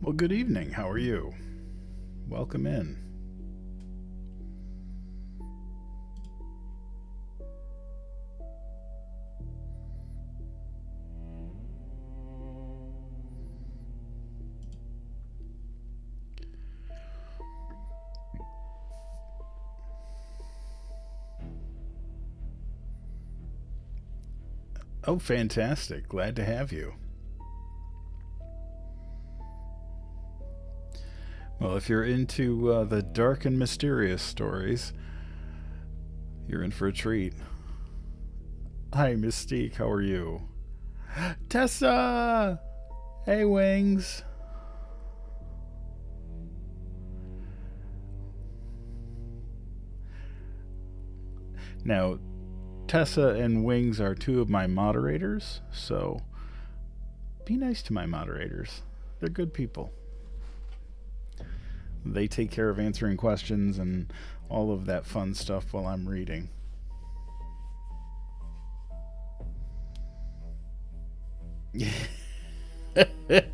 Well, good evening. How are you? Welcome in. Oh, fantastic. Glad to have you. Well, if you're into the dark and mysterious stories, you're in for a treat. Hi, Mystique. How are you? Tessa! Hey, Wings. Now, Tessa and Wings are two of my moderators, so be nice to my moderators. They're good people. They take care of answering questions and all of that fun stuff while I'm reading.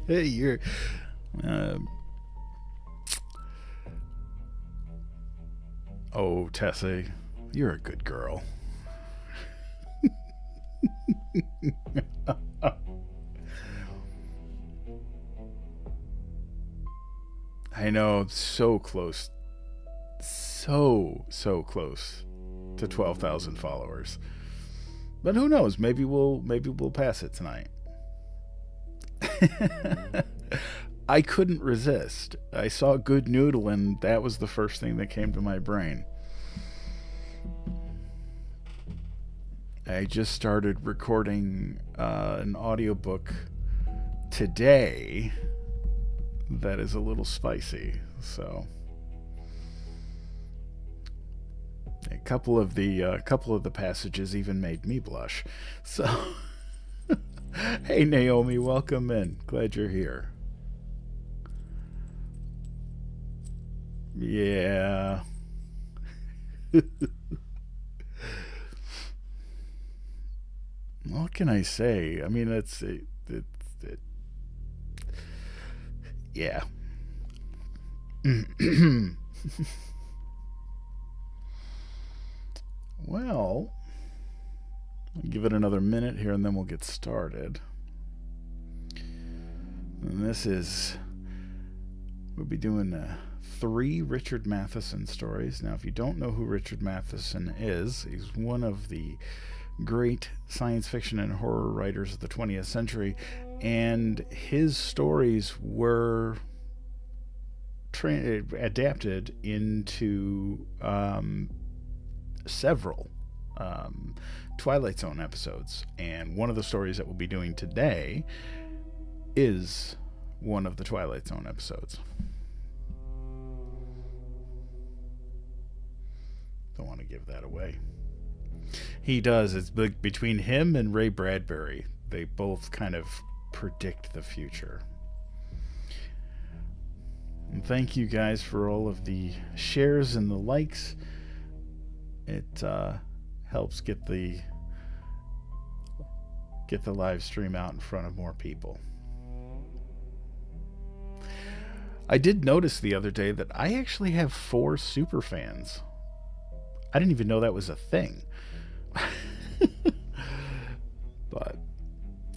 You're... Oh, Tessa, you're a good girl. I know, so close. So close to 12,000 followers. But who knows? Maybe we'll pass it tonight. I couldn't resist. I saw Good Noodle and that was the first thing that came to my brain. I just started recording an audiobook today that is a little spicy, so a couple of the passages even made me blush. So hey Naomi, welcome in. Glad you're here. Yeah. What can I say? I mean, it's yeah. Well, I'll give it another minute here and then we'll get started. And we'll be doing 3 Richard Matheson stories. Now, if you don't know who Richard Matheson is, he's one of the great science fiction and horror writers of the 20th century, and his stories were adapted into several Twilight Zone episodes, and one of the stories that we'll be doing today is one of the Twilight Zone episodes. Don't want to give that away. He does. It's between him and Ray Bradbury. They both kind of predict the future. And thank you guys for all of the shares and the likes. It helps get the live stream out in front of more people. I did notice the other day that I actually have 4 super fans. I didn't even know that was a thing. But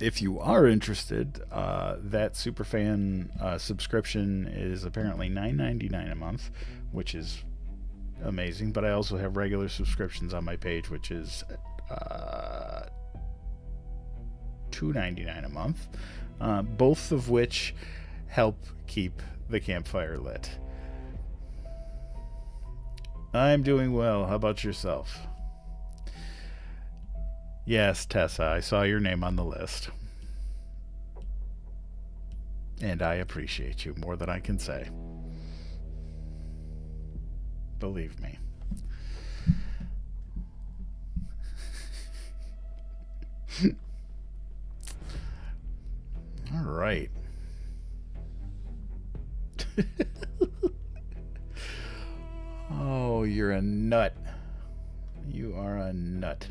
if you are interested, that superfan subscription is apparently $9.99 a month, which is amazing. But I also have regular subscriptions on my page, which is $2.99 a month, both of which help keep the campfire lit. I'm doing well. How about yourself? Yes, Tessa, I saw your name on the list. And I appreciate you more than I can say. Believe me. All right. Oh, you're a nut. You are a nut.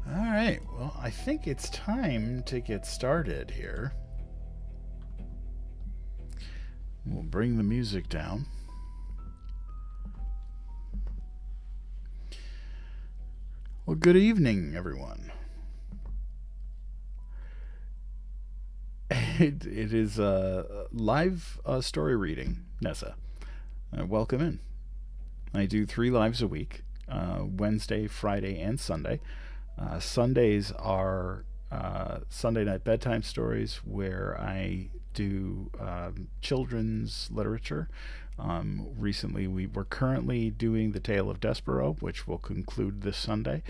All right. Well, I think it's time to get started here. We'll bring the music down. Well, good evening, everyone. It is a live story reading, Nessa. Welcome in. I do 3 lives a week, Wednesday, Friday, and Sunday. Sundays are Sunday night bedtime stories where I do children's literature. Recently, we're currently doing The Tale of Despero, which will conclude this Sunday.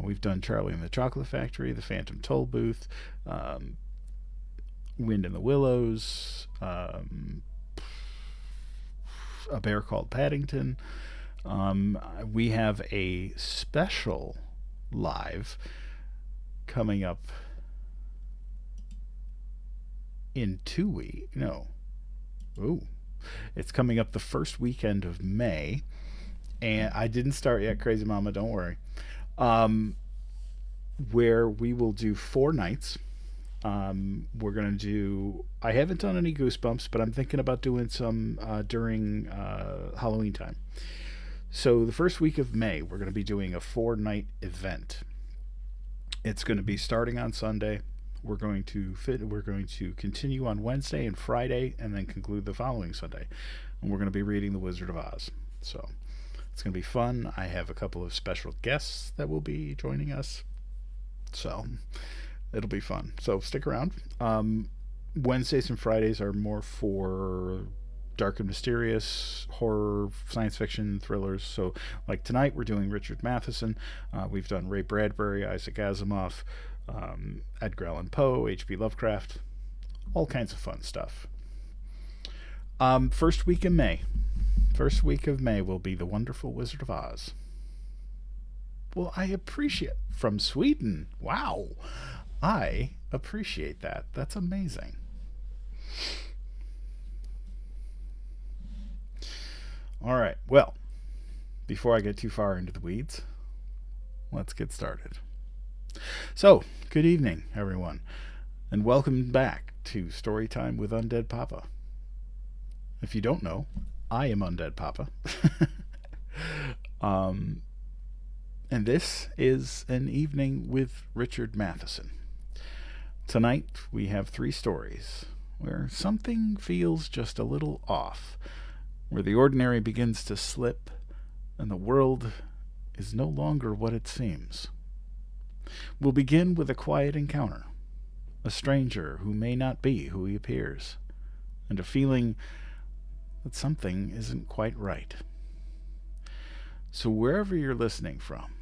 We've done Charlie and the Chocolate Factory, The Phantom Toll Booth, Wind in the Willows, A Bear Called Paddington. We have a special live coming up in 2 weeks. No. Ooh. It's coming up the first weekend of May. And I didn't start yet, Crazy Mama, don't worry. Where we will do 4 nights. We're going to do... I haven't done any Goosebumps, but I'm thinking about doing some during Halloween time. So the first week of May, we're going to be doing a 4-night event. It's going to be starting on Sunday. We're going to continue on Wednesday and Friday, and then conclude the following Sunday. And we're going to be reading The Wizard of Oz. So it's going to be fun. I have a couple of special guests that will be joining us. So it'll be fun. So stick around. Wednesdays and Fridays are more for dark and mysterious, horror, science fiction, thrillers. So like tonight we're doing Richard Matheson. We've done Ray Bradbury, Isaac Asimov, Edgar Allan Poe, H.P. Lovecraft, all kinds of fun stuff. First week of May will be The Wonderful Wizard of Oz. Well, I appreciate from Sweden. Wow. I appreciate that. That's amazing. All right. Well, before I get too far into the weeds, let's get started. So, good evening, everyone, and welcome back to Storytime with UndeadPapa. If you don't know, I am UndeadPapa. And this is an evening with Richard Matheson. Tonight, we have 3 stories where something feels just a little off, where the ordinary begins to slip, and the world is no longer what it seems. We'll begin with a quiet encounter, a stranger who may not be who he appears, and a feeling that something isn't quite right. So wherever you're listening from,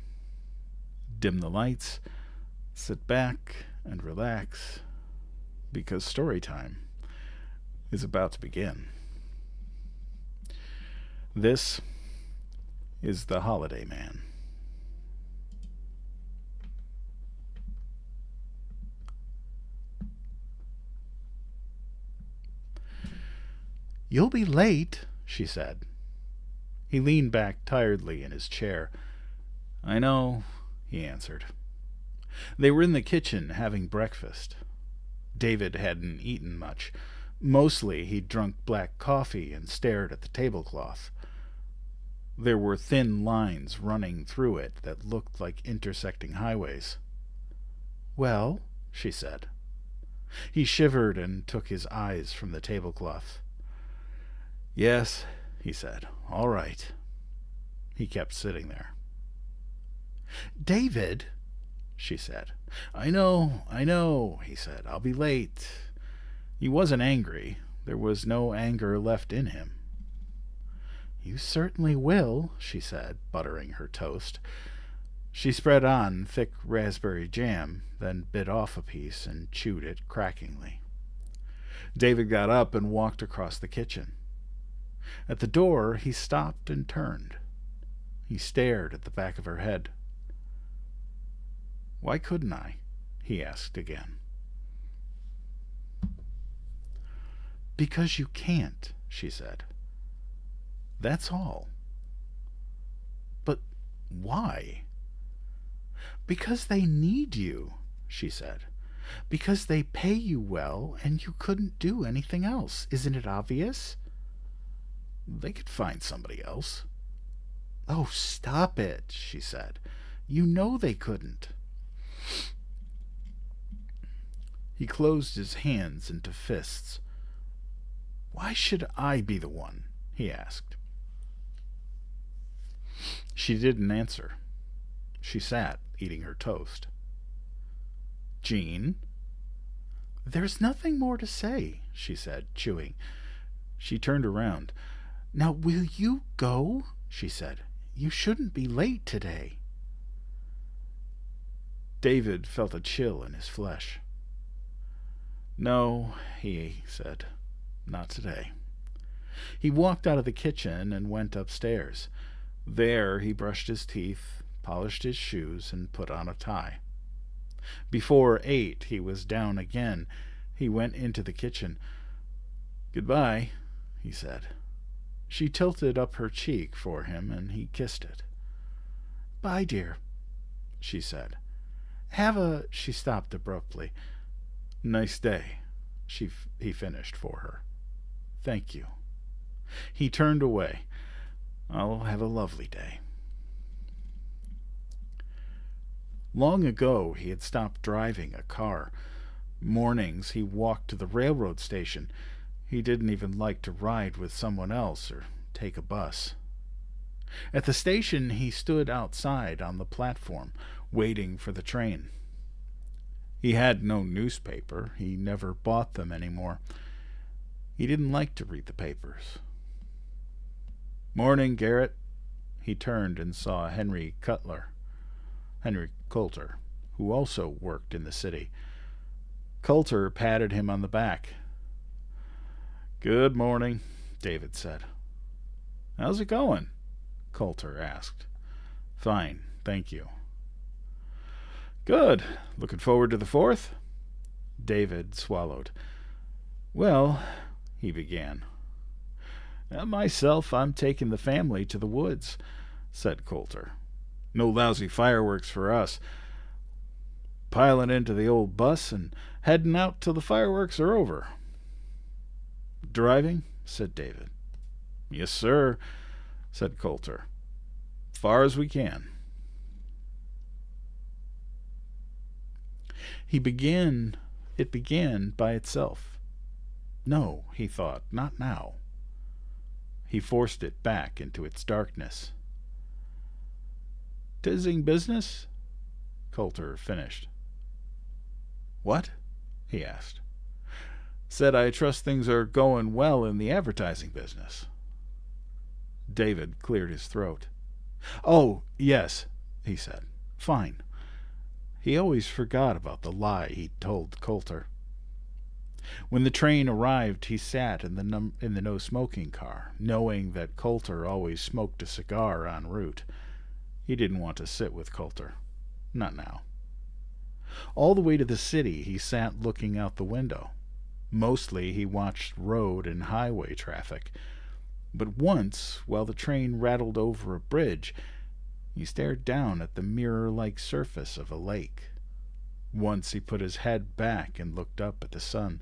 dim the lights, sit back and relax, because story time is about to begin. This is The Holiday Man. "You'll be late," she said. He leaned back tiredly in his chair. "I know," he answered. They were in the kitchen having breakfast. David hadn't eaten much. Mostly he'd drunk black coffee and stared at the tablecloth. There were thin lines running through it that looked like intersecting highways. "Well?" she said. He shivered and took his eyes from the tablecloth. "Yes," he said. "All right." He kept sitting there. "David," she said. I know, he said. I'll be late. He wasn't angry. There was no anger left in him. You certainly will, she said, buttering her toast. She spread on thick raspberry jam, then bit off a piece and chewed it crackingly. David got up and walked across the kitchen. At the door, he stopped and turned. He stared at the back of her head. Why couldn't I? He asked again. Because you can't, she said. That's all. But why? Because they need you, she said. Because they pay you well and you couldn't do anything else. Isn't it obvious? They could find somebody else. Oh, stop it, she said. You know they couldn't. He closed his hands into fists. Why should I be the one? He asked. She didn't answer. She sat, eating her toast. Jean? There's nothing more to say, she said, chewing. She turned around. Now, will you go? She said. You shouldn't be late today. David felt a chill in his flesh. No, he said. Not today. He walked out of the kitchen and went upstairs. There he brushed his teeth, polished his shoes, and put on a tie. Before 8, he was down again. He went into the kitchen. Goodbye, he said. She tilted up her cheek for him, and he kissed it. Bye, dear, she said. She stopped abruptly. Nice day, he finished for her. Thank you. He turned away. I'll have a lovely day. Long ago he had stopped driving a car. Mornings he walked to the railroad station. He didn't even like to ride with someone else or take a bus. At the station he stood outside on the platform, waiting for the train. He had no newspaper. He never bought them anymore. He didn't like to read the papers. Morning, Garrett. He turned and saw Henry Coulter, who also worked in the city. Coulter patted him on the back. Good morning, David said. How's it going? Coulter asked. Fine, thank you. Good. Looking forward to the 4th? David swallowed. Well, he began. Myself, I'm taking the family to the woods, said Coulter. No lousy fireworks for us. Piling into the old bus and heading out till the fireworks are over. Driving? Said David. Yes, sir, said Coulter. Far as we can. It began by itself. No, he thought, not now. He forced it back into its darkness. Tizzing business? Coulter finished. What? He asked. Said I trust things are going well in the advertising business. David cleared his throat. Oh, yes, he said. Fine. He always forgot about the lie he'd told Coulter. When the train arrived, he sat in the no-smoking car, knowing that Coulter always smoked a cigar en route. He didn't want to sit with Coulter. Not now. All the way to the city, he sat looking out the window. Mostly he watched road and highway traffic. But once, while the train rattled over a bridge, he stared down at the mirror-like surface of a lake. Once he put his head back and looked up at the sun.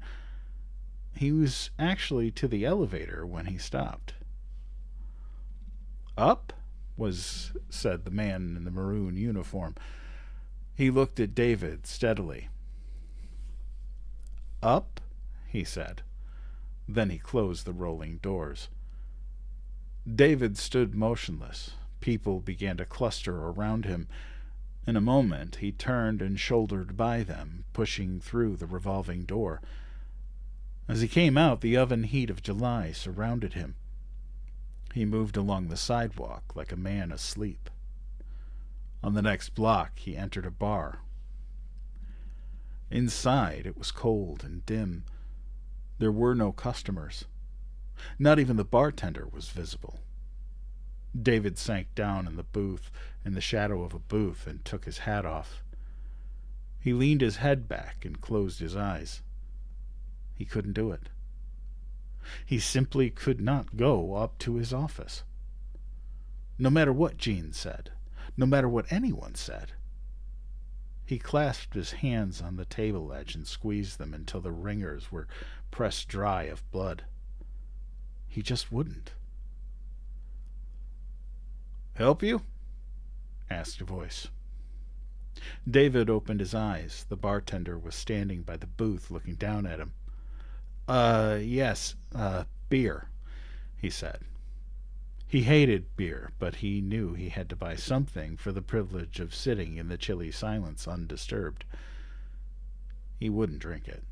He was actually to the elevator when he stopped. Up? said the man in the maroon uniform. He looked at David steadily. Up? He said. Then he closed the rolling doors. David stood motionless. People began to cluster around him. In a moment, he turned and shouldered by them, pushing through the revolving door. As he came out, the oven heat of July surrounded him. He moved along the sidewalk like a man asleep. On the next block, he entered a bar. Inside, it was cold and dim. There were no customers. Not even the bartender was visible. David sank down in the shadow of a booth, and took his hat off. He leaned his head back and closed his eyes. He couldn't do it. He simply could not go up to his office. No matter what Jean said, no matter what anyone said. He clasped his hands on the table edge and squeezed them until the ringers were pressed dry of blood. He just wouldn't. "Help you?" asked a voice. David opened his eyes. The bartender was standing by the booth looking down at him. Yes, beer," he said. He hated beer, but he knew he had to buy something for the privilege of sitting in the chilly silence undisturbed. He wouldn't drink it.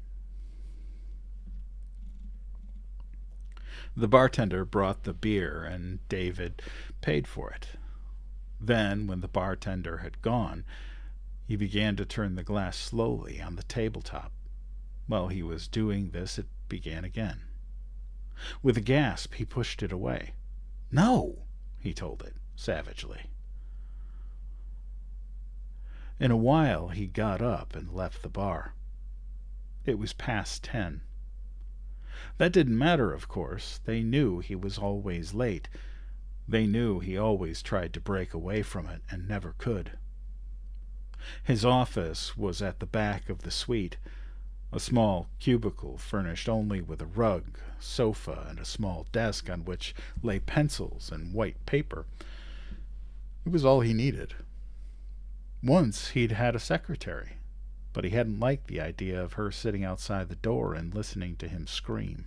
The bartender brought the beer, and David paid for it. Then, when the bartender had gone, he began to turn the glass slowly on the tabletop. While he was doing this, it began again. With a gasp, he pushed it away. "No," he told it, savagely. In a while, he got up and left the bar. It was past 10. That didn't matter, of course. They knew he was always late. They knew he always tried to break away from it and never could. His office was at the back of the suite, a small cubicle furnished only with a rug, sofa, and a small desk on which lay pencils and white paper. It was all he needed. Once he'd had a secretary, but he hadn't liked the idea of her sitting outside the door and listening to him scream.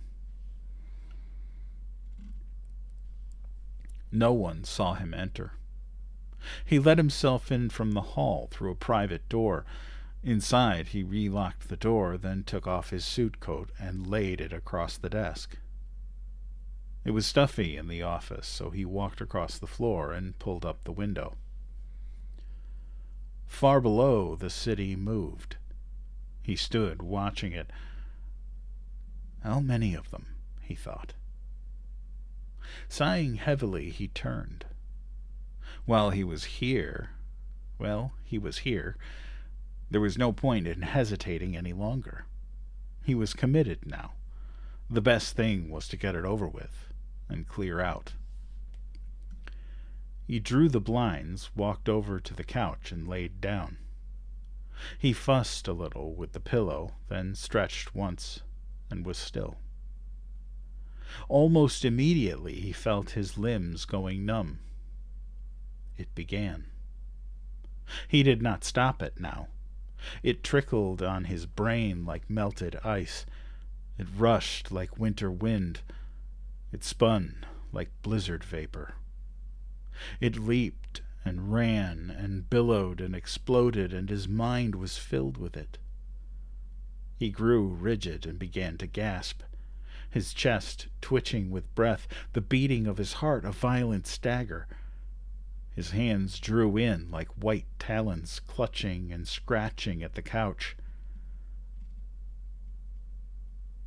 No one saw him enter. He let himself in from the hall through a private door. Inside, he relocked the door, then took off his suit coat and laid it across the desk. It was stuffy in the office, so he walked across the floor and pulled up the window. Far below, the city moved. He stood watching it. How many of them? He thought. Sighing heavily, he turned. While he was here, he was here. There was no point in hesitating any longer. He was committed now. The best thing was to get it over with and clear out. He drew the blinds, walked over to the couch, and laid down. He fussed a little with the pillow, then stretched once and was still. Almost immediately he felt his limbs going numb. It began. He did not stop it now. It trickled on his brain like melted ice. It rushed like winter wind. It spun like blizzard vapor. It leaped and ran and billowed and exploded, and his mind was filled with it. He grew rigid and began to gasp, his chest twitching with breath, the beating of his heart a violent stagger. His hands drew in like white talons, clutching and scratching at the couch.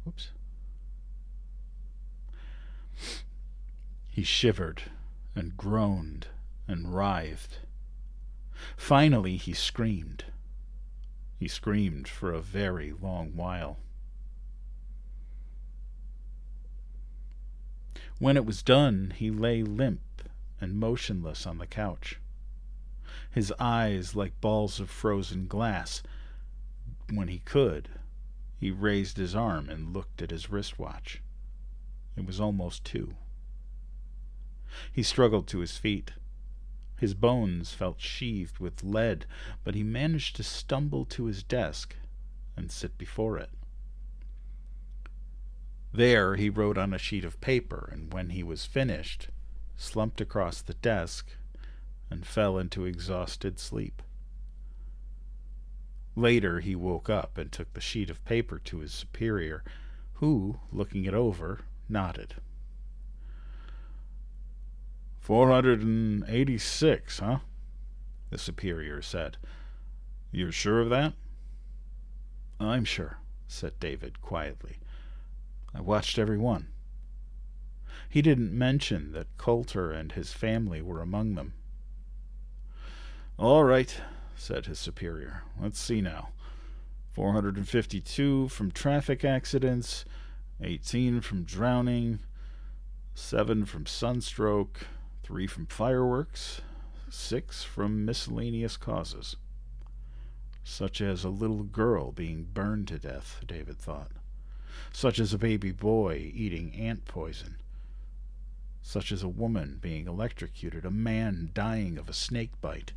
Whoops. He shivered and groaned and writhed. Finally, he screamed. He screamed for a very long while. When it was done, he lay limp and motionless on the couch, his eyes like balls of frozen glass. When he could, he raised his arm and looked at his wristwatch. It was almost 2. He struggled to his feet. His bones felt sheathed with lead, but he managed to stumble to his desk and sit before it. There he wrote on a sheet of paper, and when he was finished, slumped across the desk and fell into exhausted sleep. Later, he woke up and took the sheet of paper to his superior, who, looking it over, nodded. 486, huh? The superior said. You're sure of that? I'm sure, said David quietly. I watched every one. He didn't mention that Coulter and his family were among them. All right, said his superior. Let's see now. 452 from traffic accidents, 18 from drowning, 7 from sunstroke, 3 from fireworks, 6 from miscellaneous causes. Such as a little girl being burned to death, David thought. Such as a baby boy eating ant poison. Such as a woman being electrocuted, a man dying of a snake bite.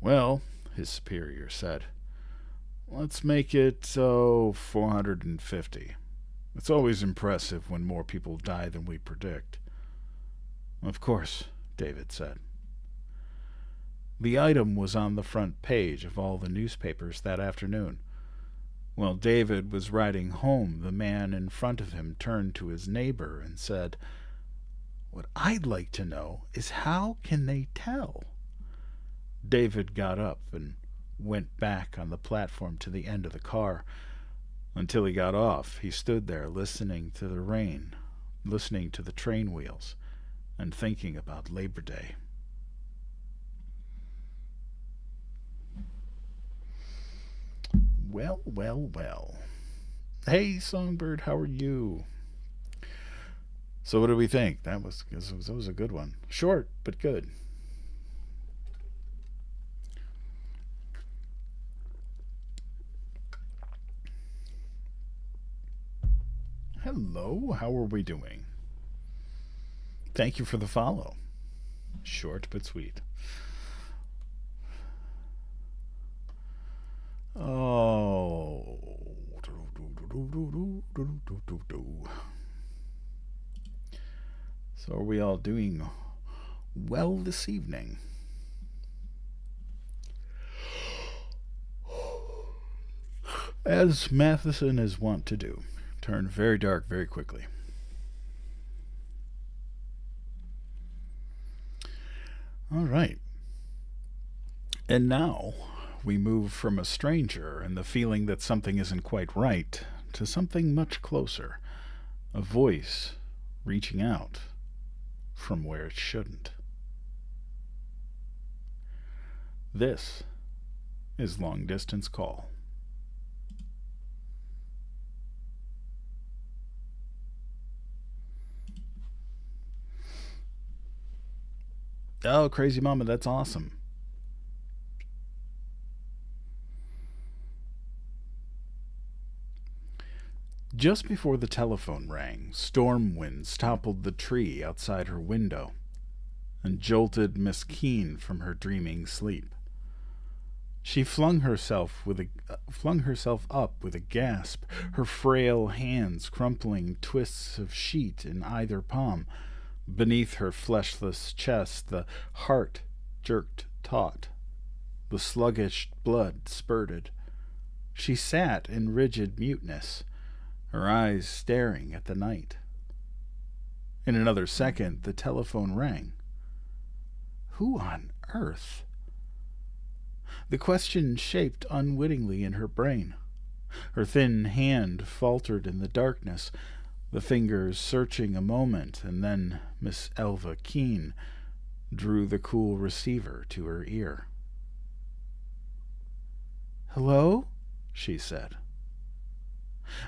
Well, his superior said, let's make it, 450. It's always impressive when more people die than we predict. Of course, David said. The item was on the front page of all the newspapers that afternoon. While David was riding home, the man in front of him turned to his neighbor and said, What I'd like to know is how can they tell? David got up and went back on the platform to the end of the car. Until he got off, he stood there listening to the rain, listening to the train wheels, and thinking about Labor Day. Well, well, well. Hey, Songbird, how are you? So what do we think? That was a good one. Short, but good. Hello, how are we doing? Thank you for the follow. Short but sweet. Oh. So are we all doing well this evening? As Matheson is wont to do, turn very dark very quickly. All right. And now we move from a stranger and the feeling that something isn't quite right to something much closer, a voice reaching out from where it shouldn't. This is Long Distance Call. Oh, Crazy Mama, that's awesome. Just before the telephone rang, storm winds toppled the tree outside her window and jolted Miss Keene from her dreaming sleep. She flung herself up with a gasp, her frail hands crumpling twists of sheet in either palm. Beneath her fleshless chest, the heart jerked taut. The sluggish blood spurted. She sat in rigid muteness, her eyes staring at the night. In another second, the telephone rang. Who on earth? The question shaped unwittingly in her brain. Her thin hand faltered in the darkness, the fingers searching a moment, and then Miss Elva Keene drew the cool receiver to her ear. "Hello?" she said.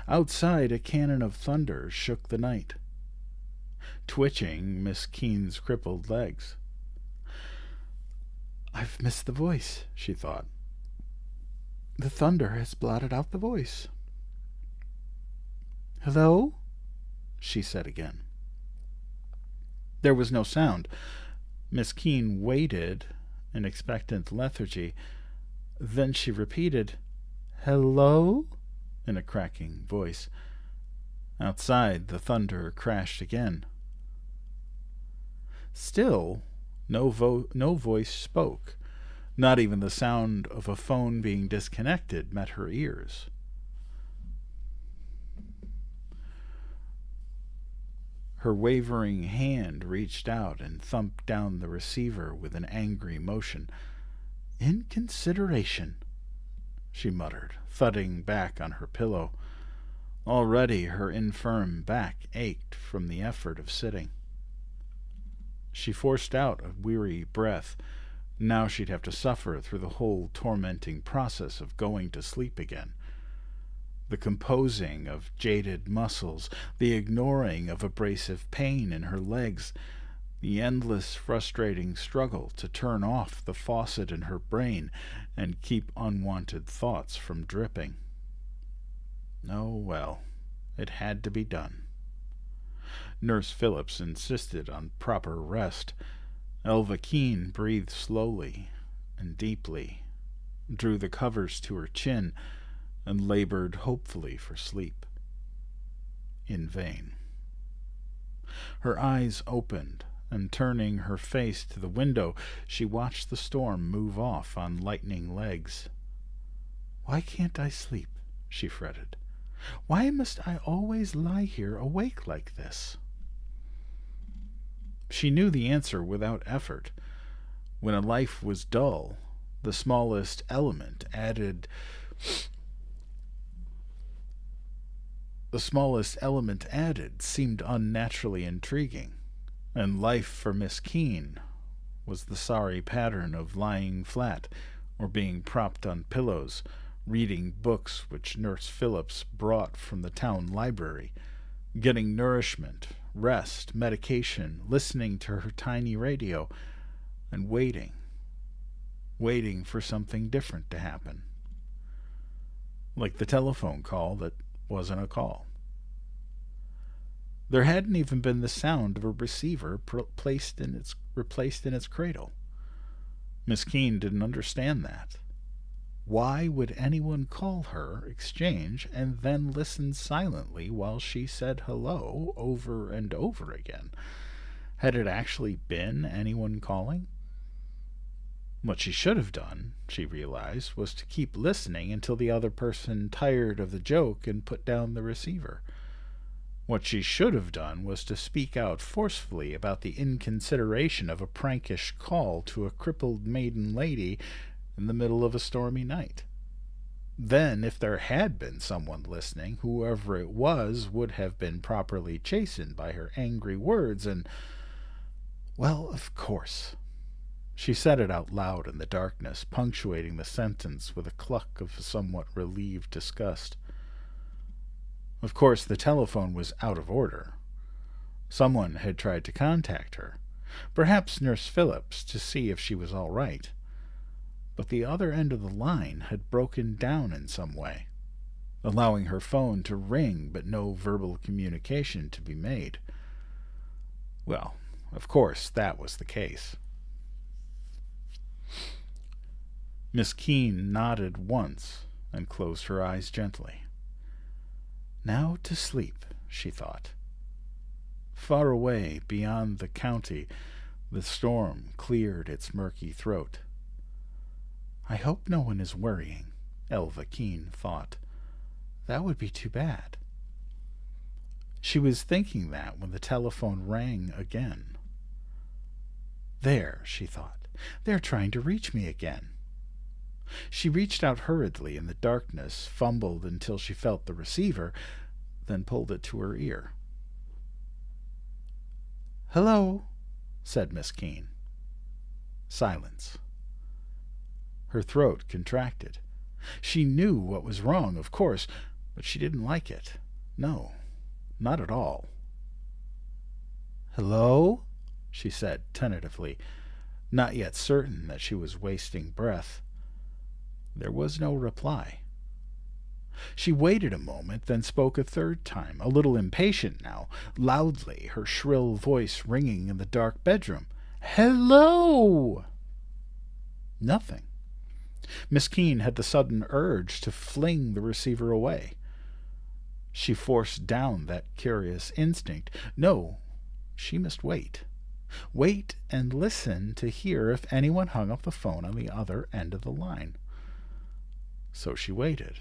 Outside, a cannon of thunder shook the night, twitching Miss Keene's crippled legs. "I've missed the voice," she thought. "The thunder has blotted out the voice." "Hello?" she said again. There was no sound. Miss Keene waited in expectant lethargy. Then she repeated, "Hello?" in a cracking voice. Outside, the thunder crashed again. Still, No voice spoke. Not even the sound of a phone being disconnected met her ears. Her wavering hand reached out and thumped down the receiver with an angry motion. "Inconsideration," she muttered, thudding back on her pillow. Already her infirm back ached from the effort of sitting. She forced out a weary breath. Now she'd have to suffer through the whole tormenting process of going to sleep again. The composing of jaded muscles, the ignoring of abrasive pain in her legs, the endless frustrating struggle to turn off the faucet in her brain and keep unwanted thoughts from dripping. Oh, well, it had to be done. Nurse Phillips insisted on proper rest. Elva Keene breathed slowly and deeply, drew the covers to her chin, and labored hopefully for sleep. In vain. Her eyes opened, and turning her face to the window, she watched the storm move off on lightning legs. "Why can't I sleep?" she fretted. "Why must I always lie here awake like this?" She knew the answer without effort. When a life was dull, the smallest element added seemed unnaturally intriguing, and life for Miss Keene was the sorry pattern of lying flat or being propped on pillows, reading books which Nurse Phillips brought from the town library, getting nourishment, rest, medication, listening to her tiny radio, and waiting for something different to happen. Like the telephone call that wasn't a call. There hadn't even been the sound of a receiver replaced in its cradle. Miss Keene didn't understand that. Why would anyone call her, exchange, and then listen silently while she said hello over and over again? Had it actually been anyone calling? What she should have done, she realized, was to keep listening until the other person tired of the joke and put down the receiver. What she should have done was to speak out forcefully about the inconsideration of a prankish call to a crippled maiden lady in the middle of a stormy night. Then, if there had been someone listening, whoever it was would have been properly chastened by her angry words, and, well, of course. She said it out loud in the darkness, punctuating the sentence with a cluck of somewhat relieved disgust. Of course, the telephone was out of order. Someone had tried to contact her, perhaps Nurse Phillips, to see if she was all right. But the other end of the line had broken down in some way, allowing her phone to ring but no verbal communication to be made. Well, of course, that was the case. Miss Keene nodded once and closed her eyes gently. Now to sleep, she thought. Far away, beyond the county, the storm cleared its murky throat. I hope no one is worrying, Elva Keene thought. That would be too bad. She was thinking that when the telephone rang again. There, she thought, they're trying to reach me again. She reached out hurriedly in the darkness, fumbled until she felt the receiver, then pulled it to her ear. "Hello," said Miss Keene. Silence. Her throat contracted. She knew what was wrong, of course, but she didn't like it. No, not at all. "Hello?" she said tentatively, not yet certain that she was wasting breath. There was no reply. She waited a moment, then spoke a third time, a little impatient now, loudly, her shrill voice ringing in the dark bedroom. "Hello!" Nothing. Miss Keene had the sudden urge to fling the receiver away. She forced down that curious instinct. No, she must wait. Wait and listen to hear if anyone hung up the phone on the other end of the line. So she waited.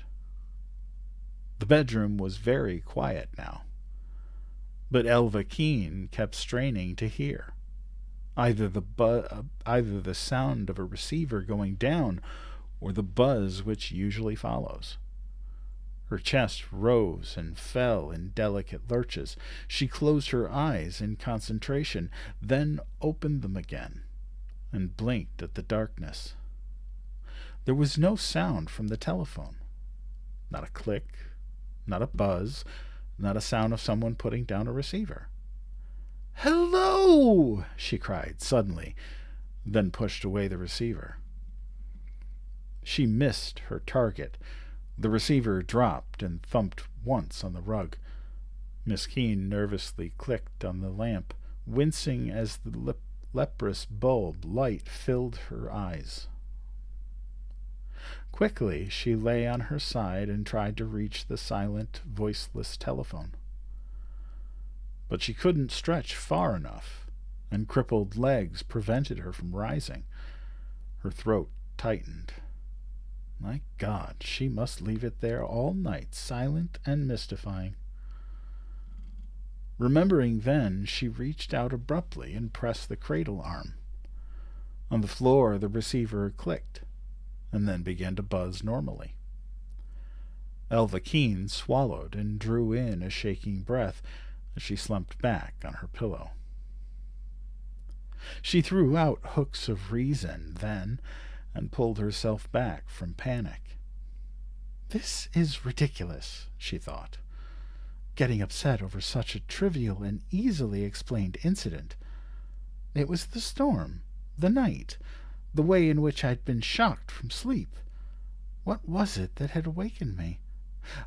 The bedroom was very quiet now, but Elva Keene kept straining to hear. Either the sound of a receiver going down or the buzz which usually follows. Her chest rose and fell in delicate lurches. She closed her eyes in concentration, then opened them again and blinked at the darkness. There was no sound from the telephone. Not a click, not a buzz, not a sound of someone putting down a receiver. "Hello!" she cried suddenly, then pushed away the receiver. She missed her target. The receiver dropped and thumped once on the rug. Miss Keene nervously clicked on the lamp, wincing as the leprous bulb light filled her eyes. Quickly she lay on her side and tried to reach the silent, voiceless telephone. But she couldn't stretch far enough, and crippled legs prevented her from rising. Her throat tightened. My God, she must leave it there all night, silent and mystifying. Remembering then, she reached out abruptly and pressed the cradle arm. On the floor, the receiver clicked, and then began to buzz normally. Elva Keene swallowed and drew in a shaking breath as she slumped back on her pillow. She threw out hooks of reason then, and pulled herself back from panic. This is ridiculous, she thought, getting upset over such a trivial and easily explained incident. It was the storm, the night, the way in which I'd been shocked from sleep. What was it that had awakened me?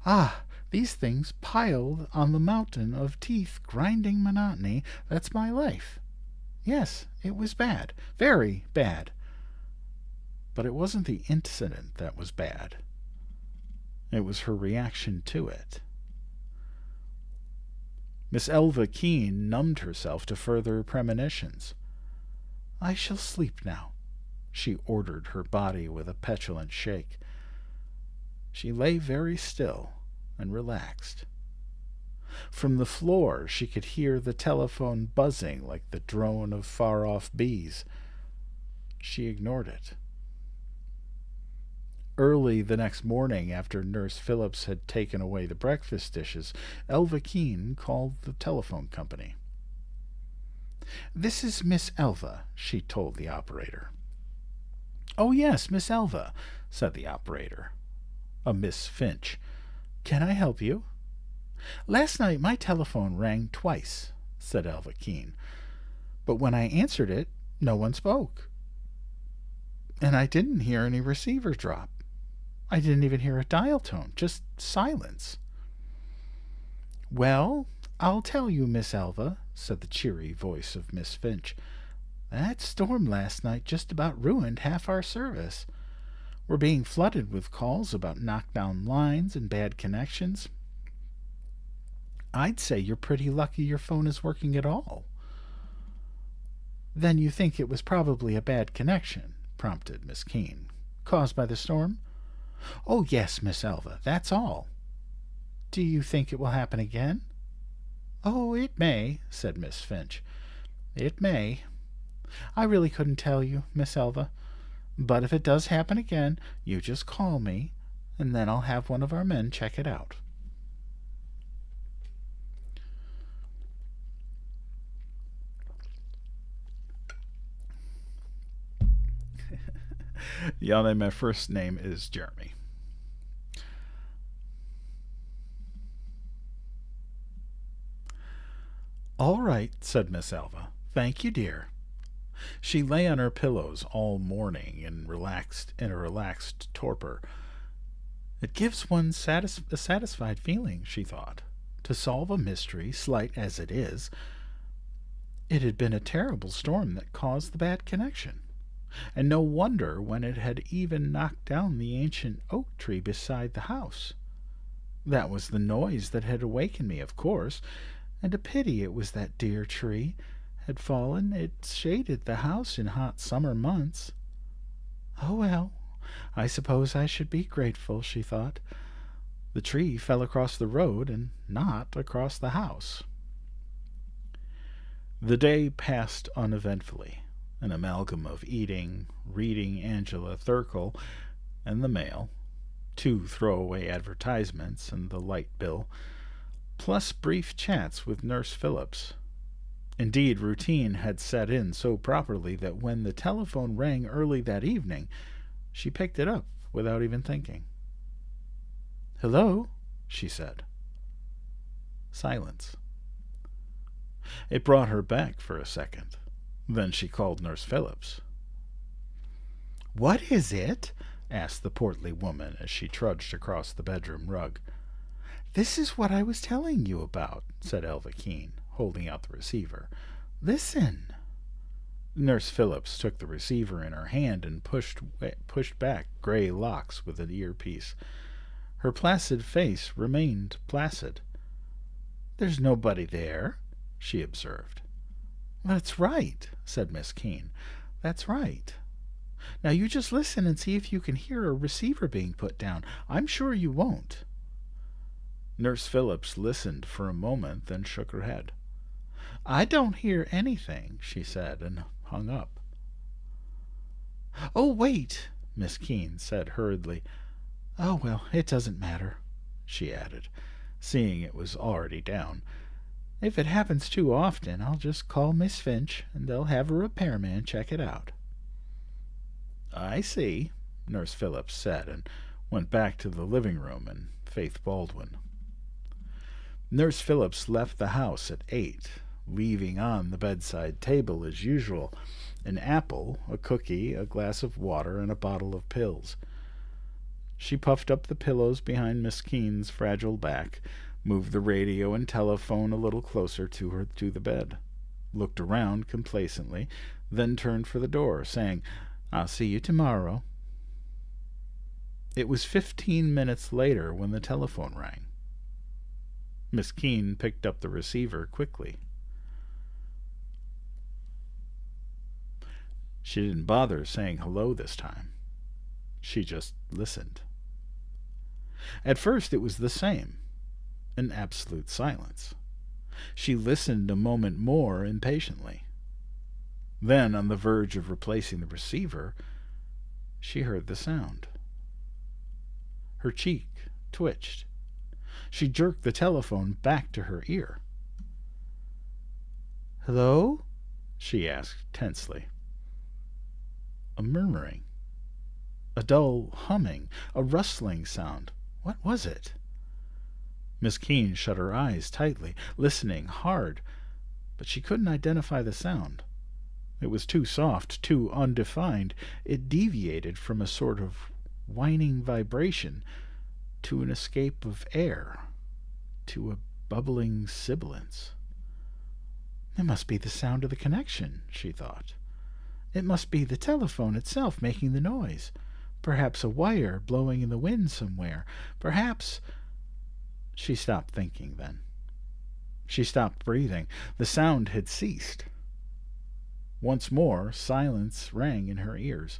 Ah, these things piled on the mountain of teeth-grinding monotony that's my life. Yes, it was bad, very bad. But it wasn't the incident that was bad. It was her reaction to it. Miss Elva Keene numbed herself to further premonitions. I shall sleep now, she ordered her body with a petulant shake. She lay very still and relaxed. From the floor she could hear the telephone buzzing like the drone of far-off bees. She ignored it. Early the next morning, after Nurse Phillips had taken away the breakfast dishes, Elva Keene called the telephone company. "This is Miss Elva," she told the operator. "Oh, yes, Miss Elva," said the operator, a Miss Finch. "Can I help you?" "Last night my telephone rang twice," said Elva Keene, "but when I answered it, no one spoke. And I didn't hear any receiver drop. I didn't even hear a dial tone, just silence." "Well, I'll tell you, Miss Elva," said the cheery voice of Miss Finch. "That storm last night just about ruined half our service. We're being flooded with calls about knocked-down lines and bad connections. I'd say you're pretty lucky your phone is working at all." "Then you think it was probably a bad connection," prompted Miss Keene. "Caused by the storm?" "Oh, yes, Miss Elva, that's all." "Do you think it will happen again?" "Oh, it may," said Miss Finch. "It may. I really couldn't tell you, Miss Elva. But if it does happen again, you just call me, and then I'll have one of our men check it out." Y'all, my first name is Jeremy. "All right," said Miss Elva. "Thank you, dear." She lay on her pillows all morning in a relaxed torpor. It gives one a satisfied feeling, she thought, to solve a mystery, slight as it is. It had been a terrible storm that caused the bad connection, and no wonder when it had even knocked down the ancient oak tree beside the house. That was the noise that had awakened me, of course, and a pity it was that dear tree, had fallen. It shaded the house in hot summer months. Oh well, I suppose I should be grateful, she thought. The tree fell across the road and not across the house. The day passed uneventfully, an amalgam of eating, reading Angela Thurkle and the mail, 2 throwaway advertisements and the light bill, plus brief chats with Nurse Phillips. Indeed, routine had set in so properly that when the telephone rang early that evening, she picked it up without even thinking. "Hello?" she said. Silence. It brought her back for a second. Then she called Nurse Phillips. "What is it?" asked the portly woman as she trudged across the bedroom rug. "This is what I was telling you about," said Elva Keene, holding out the receiver. "Listen." Nurse Phillips took the receiver in her hand and pushed back gray locks with an earpiece. Her placid face remained placid. "There's nobody there," she observed. "That's right," said Miss Keene. "That's right. Now you just listen and see if you can hear a receiver being put down. I'm sure you won't." Nurse Phillips listened for a moment, then shook her head. "I don't hear anything," she said, and hung up. "Oh, wait," Miss Keene said hurriedly. "Oh, well, it doesn't matter," she added, seeing it was already down. "If it happens too often, I'll just call Miss Finch, and they'll have a repairman check it out." "I see," Nurse Phillips said, and went back to the living room and Faith Baldwin. Nurse Phillips left the house at 8, leaving on the bedside table, as usual, an apple, a cookie, a glass of water, and a bottle of pills. She puffed up the pillows behind Miss Keene's fragile back, moved the radio and telephone a little closer to the bed, looked around complacently, then turned for the door, saying, "I'll see you tomorrow." It was 15 minutes later when the telephone rang. Miss Keene picked up the receiver quickly. She didn't bother saying hello this time. She just listened. At first it was the same, an absolute silence. She listened a moment more impatiently. Then, on the verge of replacing the receiver, she heard the sound. Her cheek twitched. She jerked the telephone back to her ear. "Hello?" she asked tensely. A murmuring, a dull humming, a rustling sound. What was it? Miss Keene shut her eyes tightly, listening hard, but she couldn't identify the sound. It was too soft, too undefined. It deviated from a sort of whining vibration to an escape of air, to a bubbling sibilance. "It must be the sound of the connection," she thought. "It must be the telephone itself making the noise. Perhaps a wire blowing in the wind somewhere. Perhaps—" She stopped thinking then. She stopped breathing. The sound had ceased. Once more, silence rang in her ears.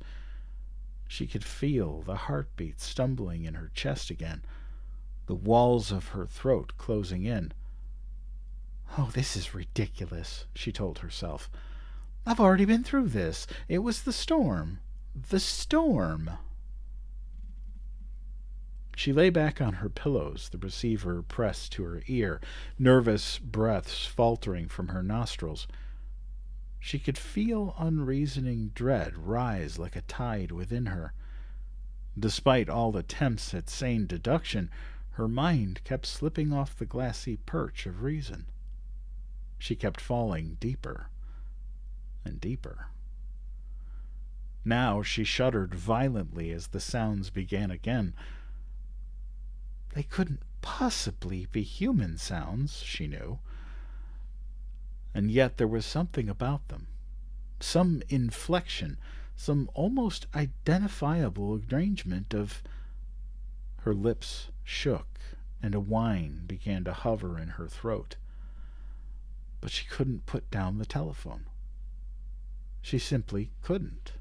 She could feel the heartbeat stumbling in her chest again, the walls of her throat closing in. "Oh, this is ridiculous," she told herself. "I've already been through this. It was the storm. The storm." She lay back on her pillows, the receiver pressed to her ear, nervous breaths faltering from her nostrils. She could feel unreasoning dread rise like a tide within her. Despite all attempts at sane deduction, her mind kept slipping off the glassy perch of reason. She kept falling deeper and deeper. Now she shuddered violently as the sounds began again. They couldn't possibly be human sounds, she knew. And yet there was something about them, some inflection, some almost identifiable arrangement of... Her lips shook, and a whine began to hover in her throat. but she couldn't put down the telephone. She simply couldn't.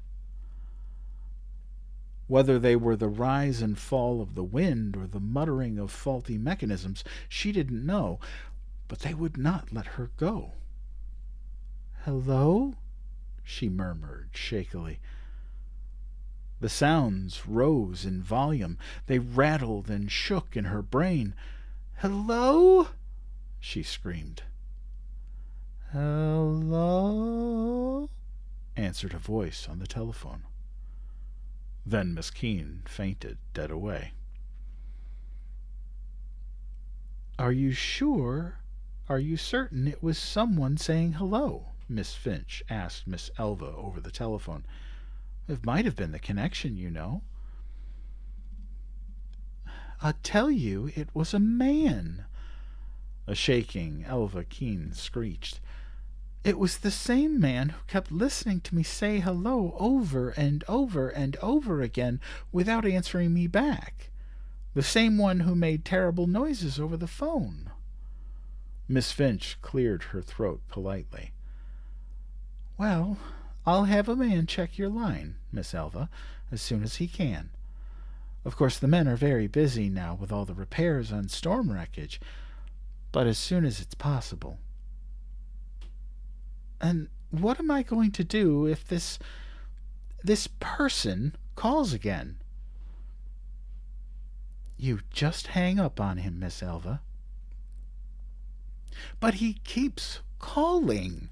Whether they were the rise and fall of the wind or the muttering of faulty mechanisms, she didn't know, but they would not let her go. "Hello?" she murmured shakily. The sounds rose in volume. They rattled and shook in her brain. "Hello?" she screamed. "Hello?" answered a voice on the telephone. Then Miss Keene fainted dead away. "Are you sure? Are you certain it was someone saying hello?" Miss Finch asked Miss Elva over the telephone. "It might have been the connection, you know." "I'll tell you, it was a man," a shaking Elva Keene screeched. "It was the same man who kept listening to me say hello over and over and over again without answering me back. The same one who made terrible noises over the phone." Miss Finch cleared her throat politely. "Well, I'll have a man check your line, Miss Elva, as soon as he can. Of course, the men are very busy now with all the repairs on storm wreckage, but as soon as it's possible." "And what am I going to do if this person calls again?" "You just hang up on him, Miss Elva." "But he keeps calling."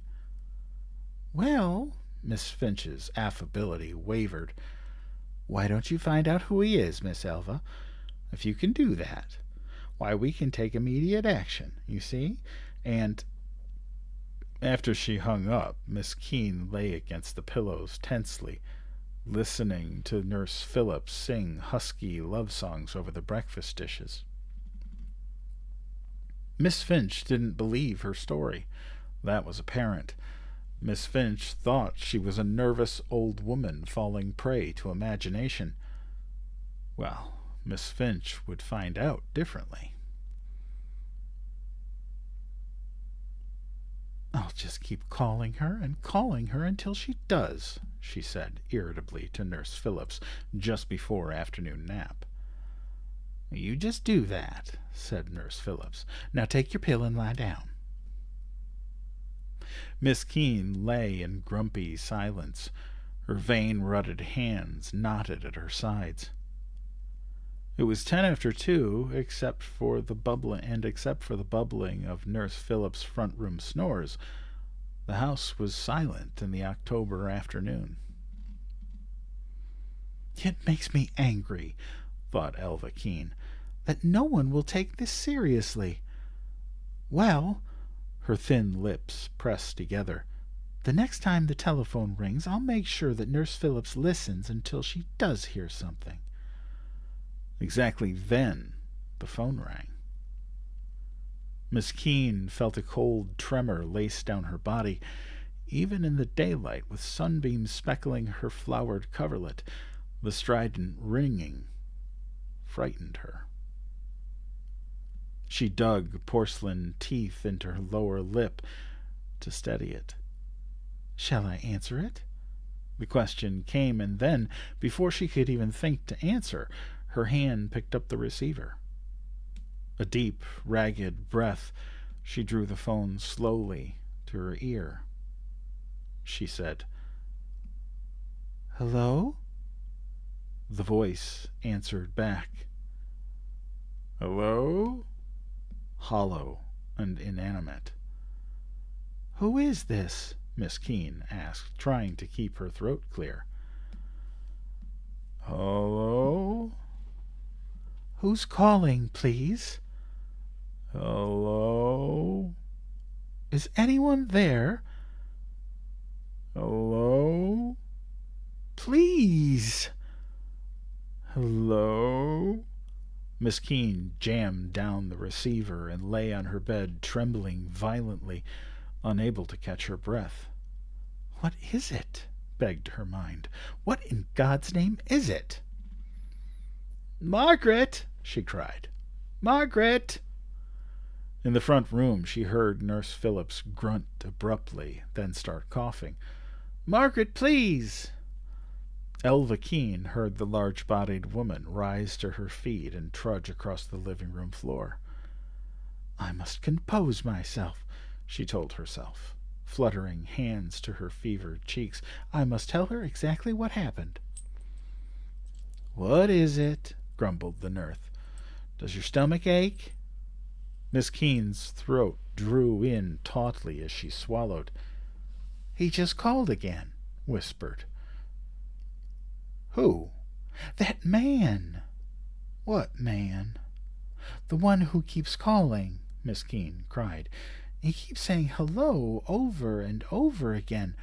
"Well," Miss Finch's affability wavered, "why don't you find out who he is, Miss Elva? If you can do that, why, we can take immediate action, you see, and—" After she hung up, Miss Keene lay against the pillows tensely, listening to Nurse Phillips sing husky love songs over the breakfast dishes. Miss Finch didn't believe her story. That was apparent. Miss Finch thought she was a nervous old woman falling prey to imagination. Well, Miss Finch would find out differently. "I'll just keep calling her until she does," she said irritably to Nurse Phillips just before afternoon nap. "You just do that," said Nurse Phillips. "Now take your pill and lie down." Miss Keene lay in grumpy silence, her vein-rutted hands knotted at her sides. It was 10 after 2, except for the bubbling of Nurse Phillips' front-room snores. The house was silent in the October afternoon. "It makes me angry," thought Elva Keene, "that no one will take this seriously. Well," her thin lips pressed together, "the next time the telephone rings, I'll make sure that Nurse Phillips listens until she does hear something." Exactly then, the phone rang. Miss Keene felt a cold tremor lace down her body. Even in the daylight, with sunbeams speckling her flowered coverlet, the strident ringing frightened her. She dug porcelain teeth into her lower lip to steady it. "Shall I answer it?" The question came, and then, before she could even think to answer, her hand picked up the receiver. A deep, ragged breath, she drew the phone slowly to her ear. She said, "Hello?" The voice answered back. "Hello?" Hollow and inanimate. "Who is this?" Miss Keene asked, trying to keep her throat clear. "Hello?" "Who's calling, please?" "Hello?" "Is anyone there?" "Hello?" "Please!" "Hello?" Miss Keene jammed down the receiver and lay on her bed, trembling violently, unable to catch her breath. "What is it?" begged her mind. "What in God's name is it?" "Margaret!" she cried. "Margaret!" In the front room, she heard Nurse Phillips grunt abruptly, then start coughing. "Margaret, please!" Elva Keene heard the large-bodied woman rise to her feet and trudge across the living-room floor. "I must compose myself," she told herself, fluttering hands to her fevered cheeks. "I must tell her exactly what happened." "What is it?" grumbled the nurse. "Does your stomach ache?" Miss Keene's throat drew in tautly as she swallowed. "He just called again," whispered. "Who?" "That man." "What man?" "The one who keeps calling," Miss Keene cried. "He keeps saying hello over and over again.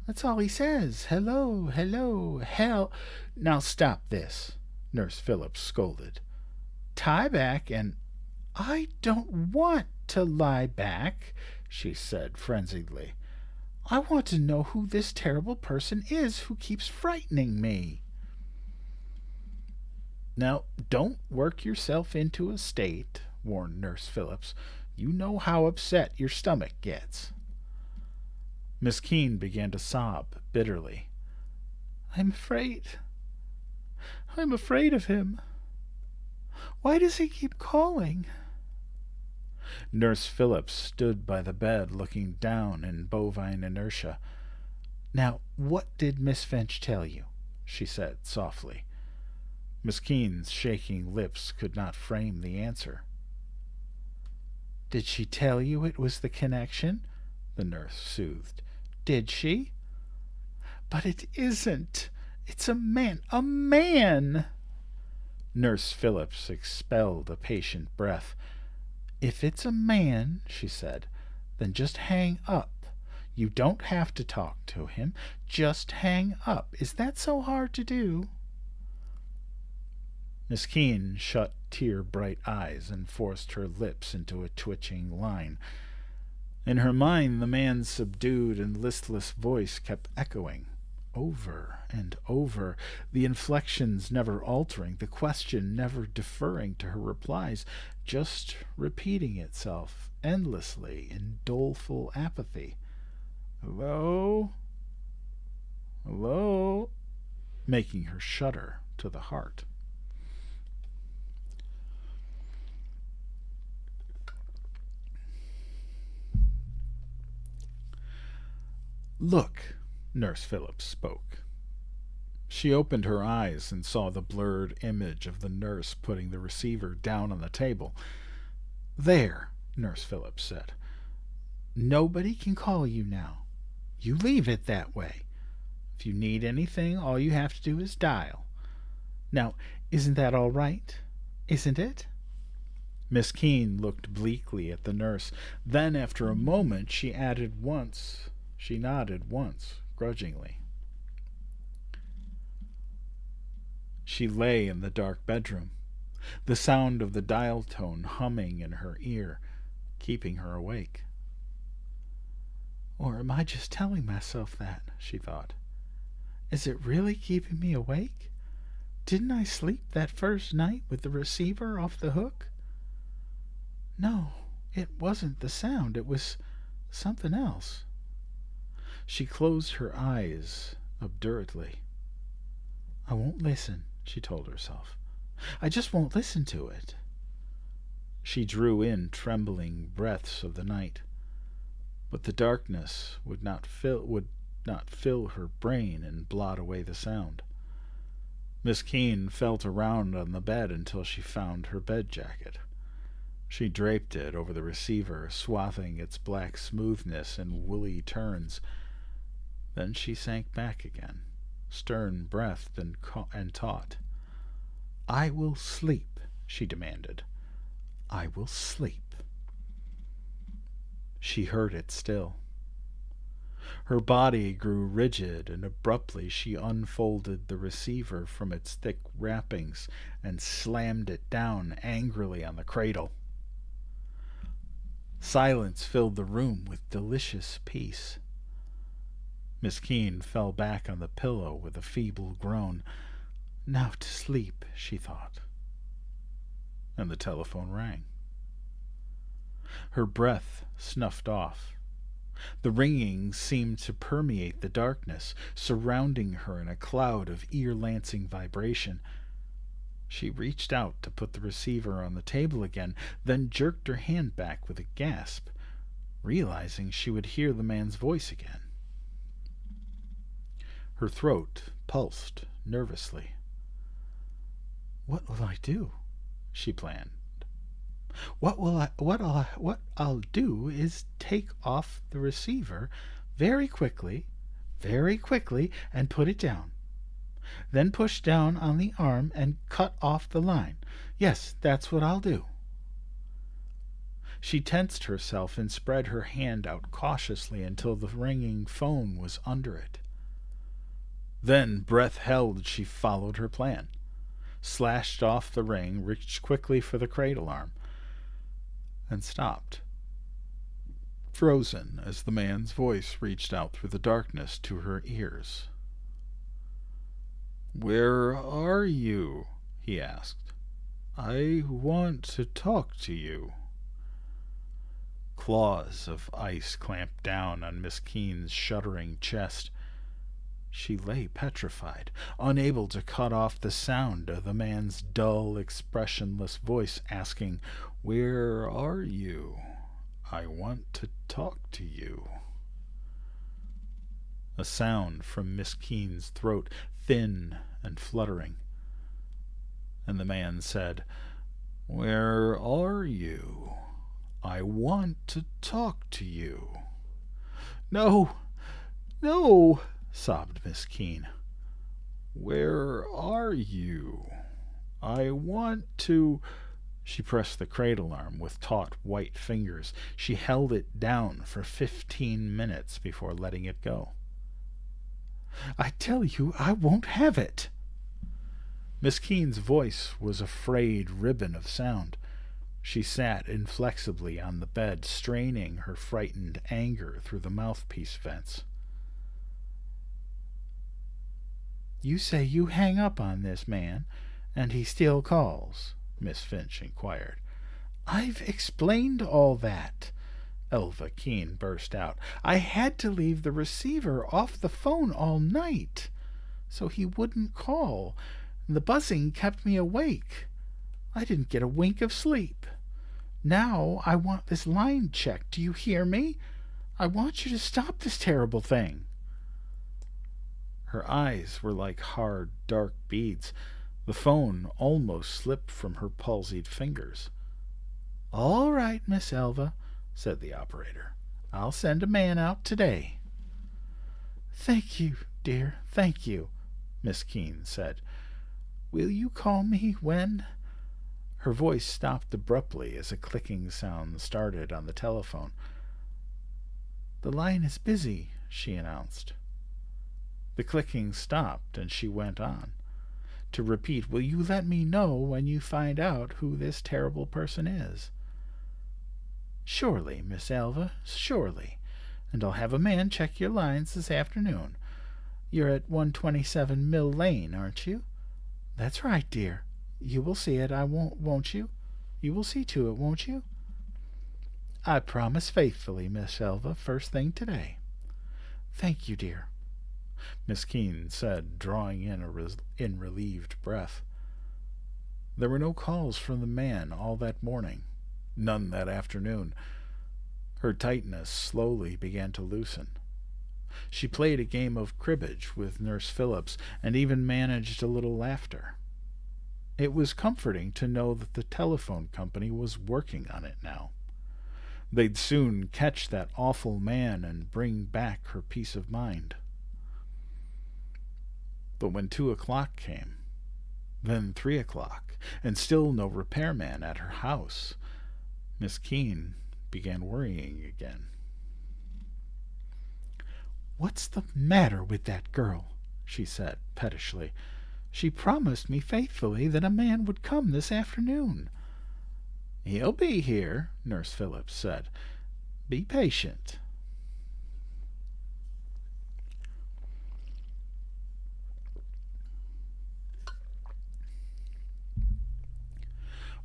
That's all he says. Hello, hello, hell—" "Now stop this," Nurse Phillips scolded. "Tie back and—" "I don't want to lie back," she said frenziedly. "I want to know who this terrible person is who keeps frightening me." "Now, don't work yourself into a state," warned Nurse Phillips. "You know how upset your stomach gets." Miss Keene began to sob bitterly. I'm afraid of him. Why does he keep calling?" Nurse Phillips stood by the bed looking down in bovine inertia. "Now, what did Miss Finch tell you?" she said softly. Miss Keene's shaking lips could not frame the answer. "Did she tell you it was the connection?" the nurse soothed. "Did she?" "But it isn't. It's a man. A man!" Nurse Phillips expelled a patient breath. "If it's a man," she said, "then just hang up. You don't have to talk to him. Just hang up. Is that so hard to do?" Miss Keene shut tear-bright eyes and forced her lips into a twitching line. In her mind, the man's subdued and listless voice kept echoing, over and over, the inflections never altering, the question never deferring to her replies, just repeating itself endlessly in doleful apathy. "Hello? Hello?" making her shudder to the heart. "Look," Nurse Phillips spoke. She opened her eyes and saw the blurred image of the nurse putting the receiver down on the table. "There," Nurse Phillips said. "Nobody can call you now. You leave it that way. If you need anything, all you have to do is dial. Now, isn't that all right? Isn't it?" Miss Keene looked bleakly at the nurse. Then, after a moment, she nodded once, grudgingly. She lay in the dark bedroom, the sound of the dial tone humming in her ear, keeping her awake. "Or am I just telling myself that?" she thought. "Is it really keeping me awake? Didn't I sleep that first night with the receiver off the hook? No, it wasn't the sound. It was something else." She closed her eyes obdurately. "I won't listen," she told herself. "I just won't listen to it." She drew in trembling breaths of the night, but the darkness would not fill her brain and blot away the sound. Miss Keene felt around on the bed until she found her bed jacket. She draped it over the receiver, swathing its black smoothness in woolly turns. Then she sank back again, stern-breathed and taut. "I will sleep," she demanded. "I will sleep." She heard it still. Her body grew rigid, and abruptly she unfolded the receiver from its thick wrappings and slammed it down angrily on the cradle. Silence filled the room with delicious peace. Miss Keene fell back on the pillow with a feeble groan. Now to sleep, she thought. And the telephone rang. Her breath snuffed off. The ringing seemed to permeate the darkness, surrounding her in a cloud of ear-lancing vibration. She reached out to put the receiver on the table again, then jerked her hand back with a gasp, realizing she would hear the man's voice again. Her throat pulsed nervously. "What will I do?" she planned. What I'll do is take off the receiver very quickly, and put it down. Then push down on the arm and cut off the line. Yes, that's what I'll do." She tensed herself and spread her hand out cautiously until the ringing phone was under it. Then, breath held, she followed her plan, slashed off the ring, reached quickly for the cradle arm, and stopped, frozen as the man's voice reached out through the darkness to her ears. "Where are you?" he asked. "I want to talk to you." Claws of ice clamped down on Miss Keene's shuddering chest. She lay petrified, unable to cut off the sound of the man's dull, expressionless voice asking, "Where are you? I want to talk to you." A sound from Miss Keene's throat, thin and fluttering, and the man said, "Where are you? I want to talk to you." "No, no," sobbed Miss Keene. "Where are you? I want to—" She pressed the cradle arm with taut white fingers. She held it down for 15 minutes before letting it go. "I tell you, I won't have it." Miss Keene's voice was a frayed ribbon of sound. She sat inflexibly on the bed, straining her frightened anger through the mouthpiece vents. "You say you hang up on this man, and he still calls?" Miss Finch inquired. "I've explained all that," Elva Keene burst out. "I had to leave the receiver off the phone all night, so he wouldn't call. The buzzing kept me awake. I didn't get a wink of sleep. Now I want this line checked. Do you hear me? I want you to stop this terrible thing." Her eyes were like hard, dark beads. The phone almost slipped from her palsied fingers. "All right, Miss Elva," said the operator. "I'll send a man out today." "Thank you, dear, thank you," Miss Keene said. "Will you call me when—" Her voice stopped abruptly as a clicking sound started on the telephone. "The line is busy," she announced. The clicking stopped, and she went on to repeat, "Will you let me know when you find out who this terrible person is?" "Surely, Miss Elva, surely. And I'll have a man check your lines this afternoon. You're at 127 Mill Lane, aren't you?" "That's right, dear. You will see it, won't you? You will see to it, won't you?" "I promise faithfully, Miss Elva, first thing today." "Thank you, dear," Miss Keene said, drawing in relieved breath. There were no calls from the man all that morning, none that afternoon. Her tightness slowly began to loosen. She played a game of cribbage with Nurse Phillips and even managed a little laughter. It was comforting to know that the telephone company was working on it now. They'd soon catch that awful man and bring back her peace of mind. But when 2 o'clock came, then 3 o'clock, and still no repairman at her house, Miss Keene began worrying again. "What's the matter with that girl?" she said pettishly. "She promised me faithfully that a man would come this afternoon." "He'll be here," Nurse Phillips said. "Be patient."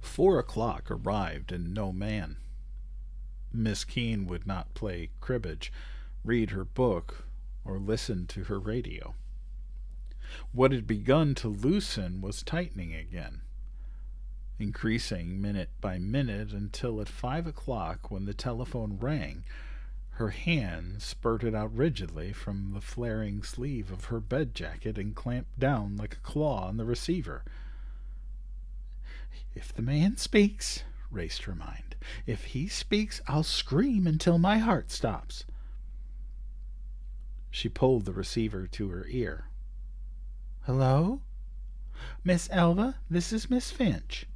"4 o'clock arrived and no man. Miss Keene would not play cribbage, read her book, or listen to her radio. What had begun to loosen was tightening again, increasing minute by minute until at 5 o'clock, when the telephone rang, her hand spurted out rigidly from the flaring sleeve of her bed jacket and clamped down like a claw on the receiver. "If the man speaks," raced her mind, "if he speaks, I'll scream until my heart stops." She pulled the receiver to her ear. "Hello? Miss Elva, this is Miss Finch."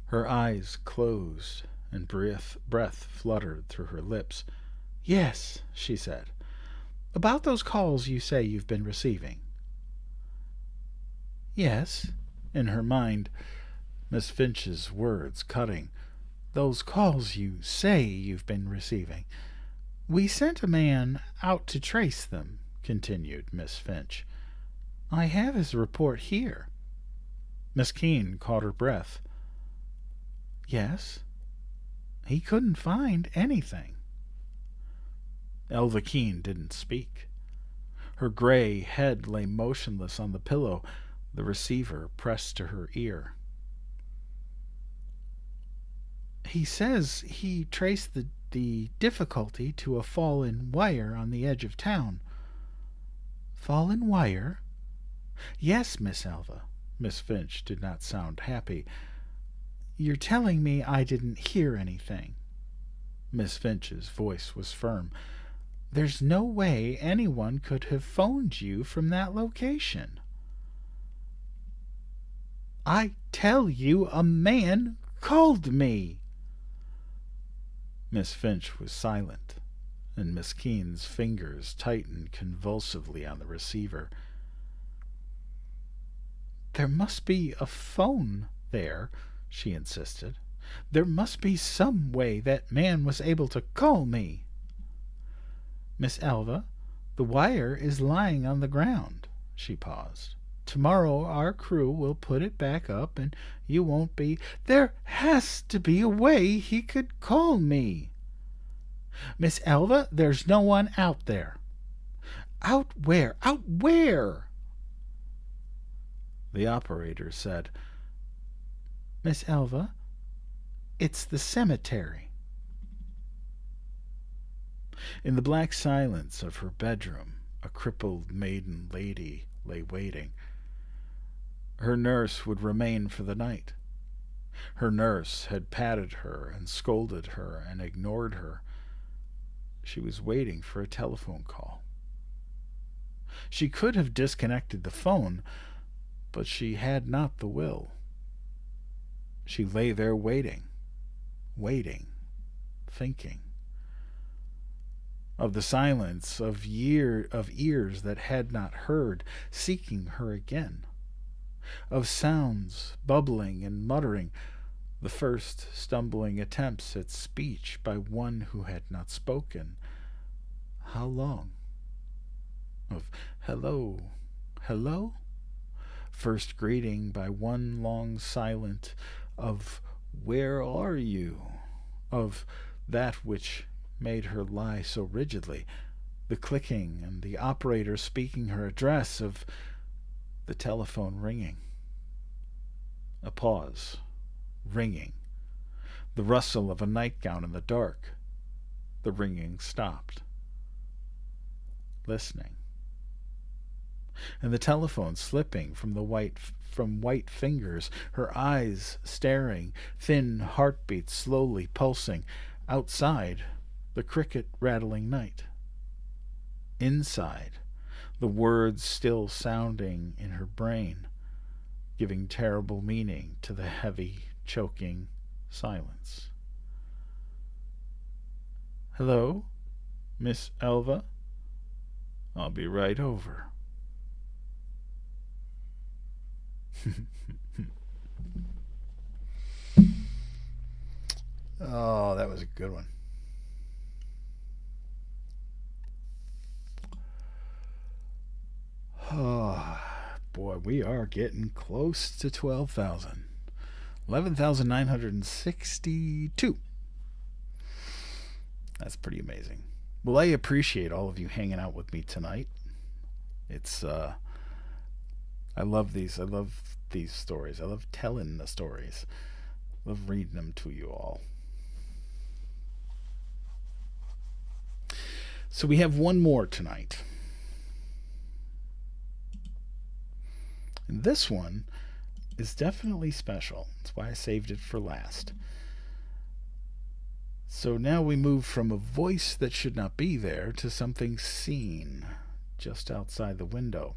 Her eyes closed and breath fluttered through her lips. "Yes," she said. "About those calls you say you've been receiving." "Yes," in her mind, Miss Finch's words cutting. "Those calls you say you've been receiving. We sent a man out to trace them," continued Miss Finch. "I have his report here." Miss Keene caught her breath. "Yes. He couldn't find anything." Elva Keene didn't speak. Her gray head lay motionless on the pillow, the receiver pressed to her ear. "He says he traced the difficulty to a fallen wire on the edge of town." "Fallen wire?" "Yes, Miss Elva." Miss Finch did not sound happy. "You're telling me I didn't hear anything?" Miss Finch's voice was firm. "There's no way anyone could have phoned you from that location." "I tell you, a man called me." Miss Finch was silent, and Miss Keene's fingers tightened convulsively on the receiver. "There must be a phone there," she insisted. "There must be some way that man was able to call me." "Miss Elva, the wire is lying on the ground." She paused. "Tomorrow our crew will put it back up, and you won't be—" "There has to be a way he could call me." "Miss Elva, there's no one out there." "Out where? Out where?" The operator said, "Miss Elva, it's the cemetery." In the black silence of her bedroom, a crippled maiden lady lay waiting. Her nurse would remain for the night. Her nurse had patted her and scolded her and ignored her. She was waiting for a telephone call. She could have disconnected the phone, but she had not the will. She lay there waiting, thinking. Of the silence of ears that had not heard, seeking her again. Of sounds bubbling and muttering, the first stumbling attempts at speech by one who had not spoken. How long? Of hello, hello? First greeting by one long silent, of where are you? Of that which made her lie so rigidly, the clicking and the operator speaking her address, of the telephone ringing. A pause, ringing, the rustle of a nightgown in the dark. The ringing stopped. Listening. And the telephone slipping from white fingers, her eyes staring, thin heartbeats slowly pulsing. Outside, the cricket rattling night. Inside, the words still sounding in her brain, giving terrible meaning to the heavy, choking silence. "Hello, Miss Elva? I'll be right over." Oh, that was a good one. Oh, boy, we are getting close to 12,000. 11,962. That's pretty amazing. Well, I appreciate all of you hanging out with me tonight. It's I love these. I love these stories. I love telling the stories. I love reading them to you all. So we have one more tonight. And this one is definitely special. That's why I saved it for last. So now we move from a voice that should not be there to something seen just outside the window.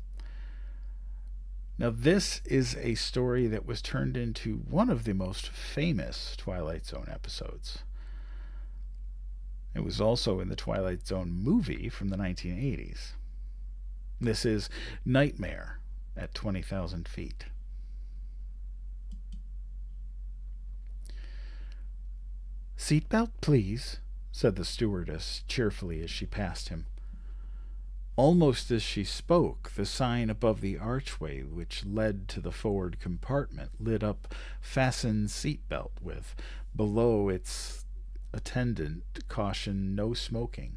Now, this is a story that was turned into one of the most famous Twilight Zone episodes. It was also in the Twilight Zone movie from the 1980s. This is Nightmare at 20,000 Feet. "Seatbelt, please," said the stewardess cheerfully as she passed him. Almost as she spoke, the sign above the archway which led to the forward compartment lit up "Fasten Seatbelt" with, below its attendant, caution "No smoking."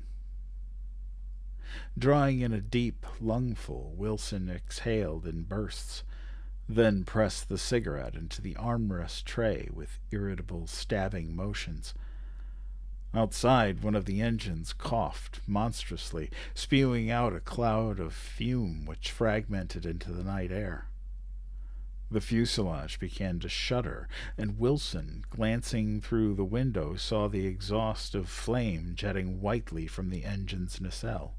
Drawing in a deep lungful, Wilson exhaled in bursts, then pressed the cigarette into the armrest tray with irritable, stabbing motions. Outside, one of the engines coughed monstrously, spewing out a cloud of fume which fragmented into the night air. The fuselage began to shudder, and Wilson, glancing through the window, saw the exhaust of flame jetting whitely from the engine's nacelle.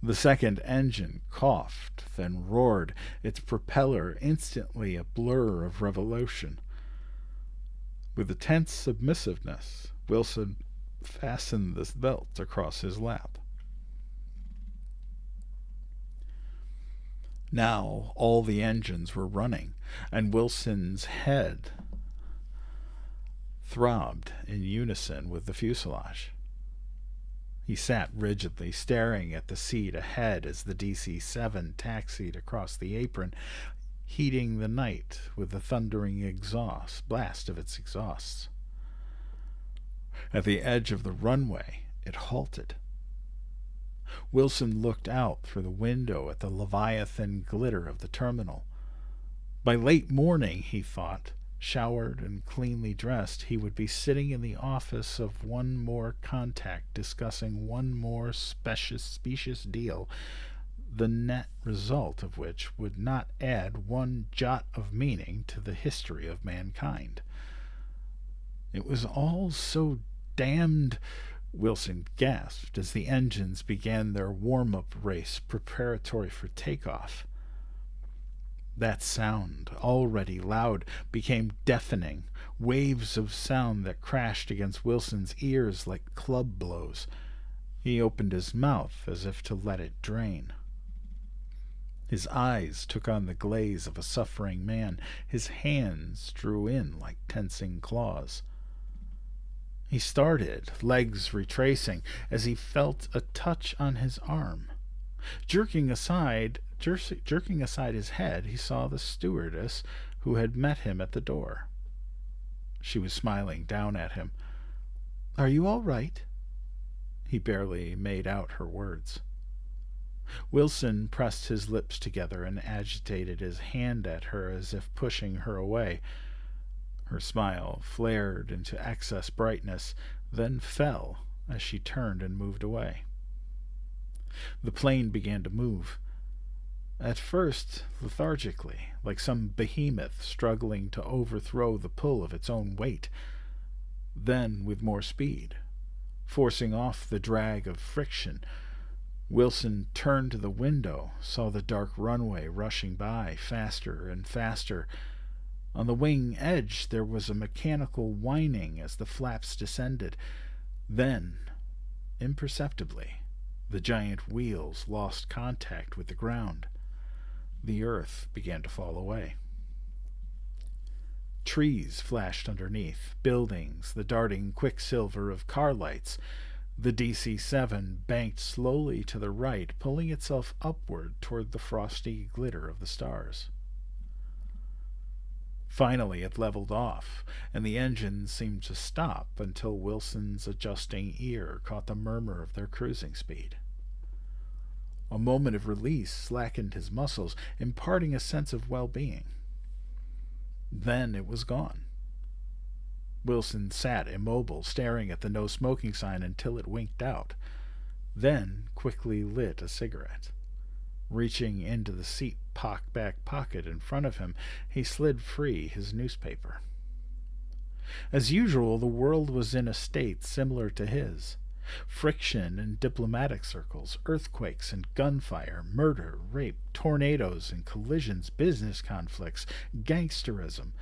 The second engine coughed, then roared, its propeller instantly a blur of revolution. With a tense submissiveness, Wilson fastened the belt across his lap. Now all the engines were running, and Wilson's head throbbed in unison with the fuselage. He sat rigidly, staring at the seat ahead as the DC-7 taxied across the apron, heating the night with the thundering blast of its exhausts. At the edge of the runway, it halted. Wilson looked out through the window at the leviathan glitter of the terminal. By late morning, he thought, showered and cleanly dressed, he would be sitting in the office of one more contact discussing one more specious deal, the net result of which would not add one jot of meaning to the history of mankind. It was all so damned, Wilson gasped as the engines began their warm-up race preparatory for takeoff. That sound, already loud, became deafening, waves of sound that crashed against Wilson's ears like club blows. He opened his mouth as if to let it drain. His eyes took on the glaze of a suffering man. His hands drew in like tensing claws. He started, legs retracing, as he felt a touch on his arm. Jerking aside his head, he saw the stewardess who had met him at the door. She was smiling down at him. "Are you all right?" He barely made out her words. Wilson pressed his lips together and agitated his hand at her as if pushing her away. Her smile flared into excess brightness, then fell as she turned and moved away. The plane began to move. At first, lethargically, like some behemoth struggling to overthrow the pull of its own weight. Then with more speed, forcing off the drag of friction. Wilson turned to the window, saw the dark runway rushing by, faster and faster. On the wing edge there was a mechanical whining as the flaps descended. Then, imperceptibly, the giant wheels lost contact with the ground. The earth began to fall away. Trees flashed underneath, buildings, the darting quicksilver of car lights. The DC-7 banked slowly to the right, pulling itself upward toward the frosty glitter of the stars. Finally, it leveled off, and the engine seemed to stop until Wilson's adjusting ear caught the murmur of their cruising speed. A moment of release slackened his muscles, imparting a sense of well-being. Then it was gone. Wilson sat immobile, staring at the no smoking sign until it winked out, then quickly lit a cigarette. Reaching into the seat back pocket in front of him, he slid free his newspaper. As usual, the world was in a state similar to his. Friction in diplomatic circles, earthquakes and gunfire, murder, rape, tornadoes and collisions, business conflicts, gangsterism.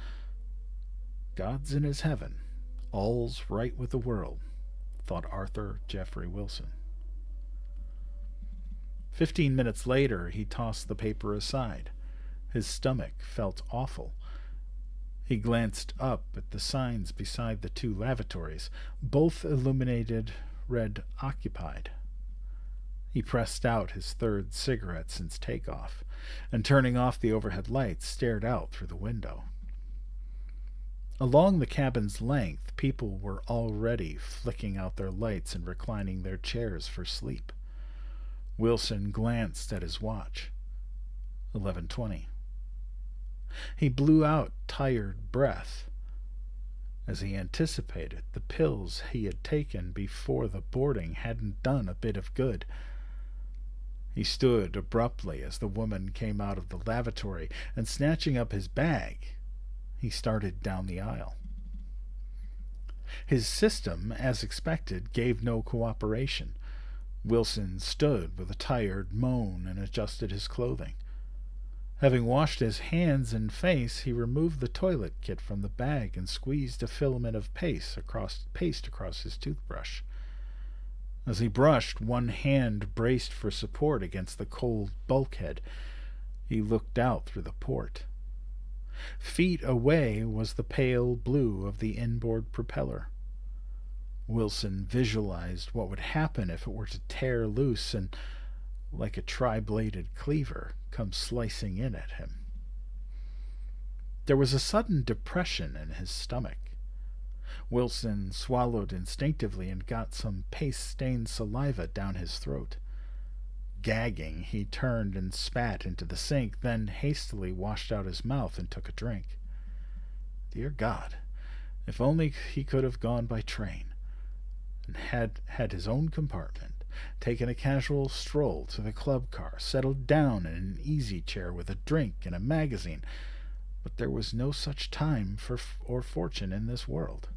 God's in his heaven. All's right with the world, thought Arthur Jeffrey Wilson. 15 minutes later, he tossed the paper aside. His stomach felt awful. He glanced up at the signs beside the two lavatories. Both illuminated read occupied. He pressed out his third cigarette since takeoff, and turning off the overhead lights, stared out through the window. Along the cabin's length, people were already flicking out their lights and reclining their chairs for sleep. Wilson glanced at his watch. 11:20. He blew out tired breath. As he anticipated, the pills he had taken before the boarding hadn't done a bit of good. He stood abruptly as the woman came out of the lavatory, and snatching up his bag, he started down the aisle. His system, as expected, gave no cooperation. Wilson stood with a tired moan and adjusted his clothing. Having washed his hands and face, he removed the toilet kit from the bag and squeezed a filament of paste across his toothbrush. As he brushed, one hand braced for support against the cold bulkhead. He looked out through the port. Feet away was the pale blue of the inboard propeller. Wilson visualized what would happen if it were to tear loose and, like a tri-bladed cleaver, come slicing in at him. There was a sudden depression in his stomach. Wilson swallowed instinctively and got some paste-stained saliva down his throat. Gagging, he turned and spat into the sink, then hastily washed out his mouth and took a drink. Dear God, if only he could have gone by train, and had his own compartment, taken a casual stroll to the club car, settled down in an easy chair with a drink and a magazine. But there was no such time or fortune in this world.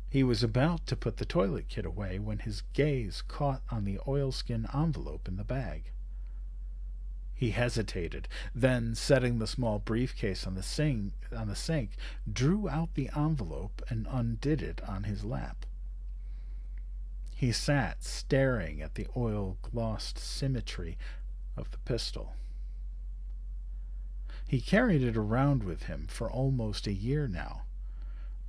He was about to put the toilet kit away when his gaze caught on the oilskin envelope in the bag. He hesitated, then, setting the small briefcase on the sink, drew out the envelope and undid it on his lap. He sat staring at the oil-glossed symmetry of the pistol. He carried it around with him for almost a year now.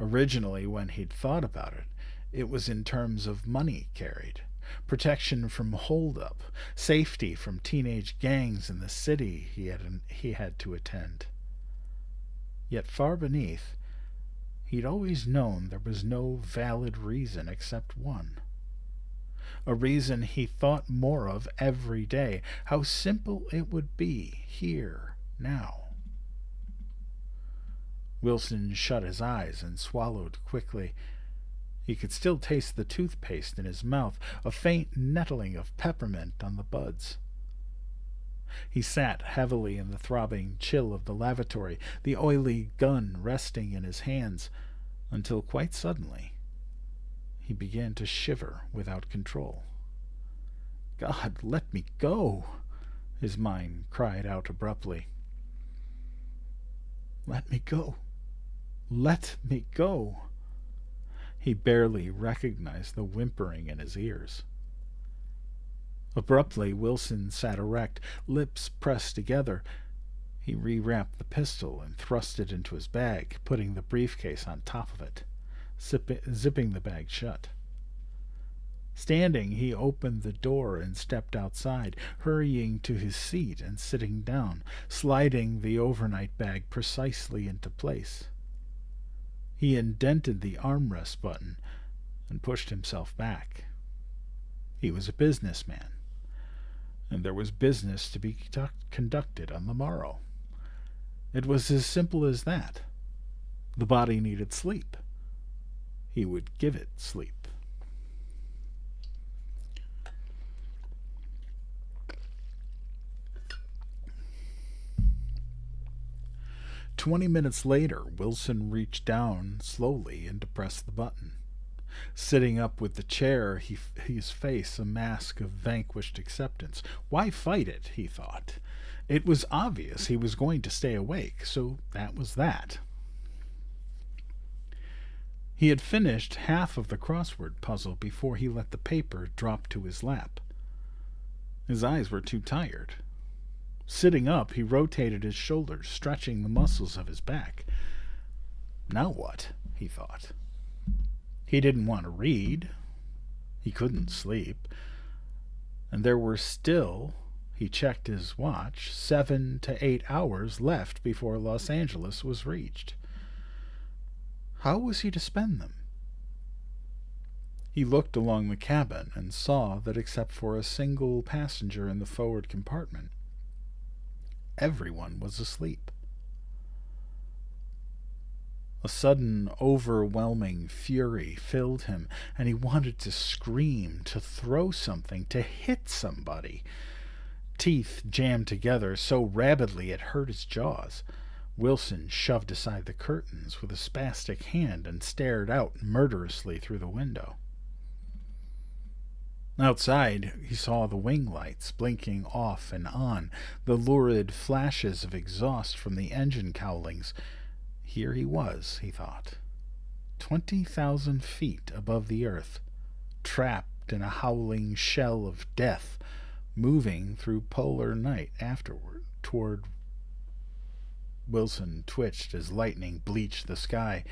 Originally, when he'd thought about it, it was in terms of money carried, protection from hold-up, safety from teenage gangs in the city he had to attend. Yet far beneath, he'd always known there was no valid reason except one. A reason he thought more of every day, how simple it would be here, now. Wilson shut his eyes and swallowed quickly. He could still taste the toothpaste in his mouth, a faint nettling of peppermint on the buds. He sat heavily in the throbbing chill of the lavatory, the oily gun resting in his hands, until quite suddenly he began to shiver without control. God, let me go, his mind cried out abruptly. Let me go. Let me go. He barely recognized the whimpering in his ears. Abruptly, Wilson sat erect, lips pressed together. He rewrapped the pistol and thrust it into his bag, putting the briefcase on top of it, zipping the bag shut. Standing, he opened the door and stepped outside, hurrying to his seat and sitting down, sliding the overnight bag precisely into place. He indented the armrest button and pushed himself back. He was a businessman, and there was business to be conducted on the morrow. It was as simple as that. The body needed sleep. He would give it sleep. "20 minutes later, Wilson reached down slowly and depressed the button. Sitting up with the chair, his face a mask of vanquished acceptance. Why fight it, he thought. It was obvious he was going to stay awake, so that was that. He had finished half of the crossword puzzle before he let the paper drop to his lap. His eyes were too tired. Sitting up, he rotated his shoulders, stretching the muscles of his back. Now what? He thought. He didn't want to read. He couldn't sleep. And there were still, he checked his watch, 7 to 8 hours left before Los Angeles was reached. How was he to spend them? He looked along the cabin and saw that except for a single passenger in the forward compartment, everyone was asleep. A sudden, overwhelming fury filled him, and he wanted to scream, to throw something, to hit somebody. Teeth jammed together so rabidly it hurt his jaws. Wilson shoved aside the curtains with a spastic hand and stared out murderously through the window. Outside, he saw the wing lights blinking off and on, the lurid flashes of exhaust from the engine cowlings. Here he was, he thought, 20,000 feet above the earth, trapped in a howling shell of death, moving through polar night afterward toward. Wilson twitched as lightning bleached the sky,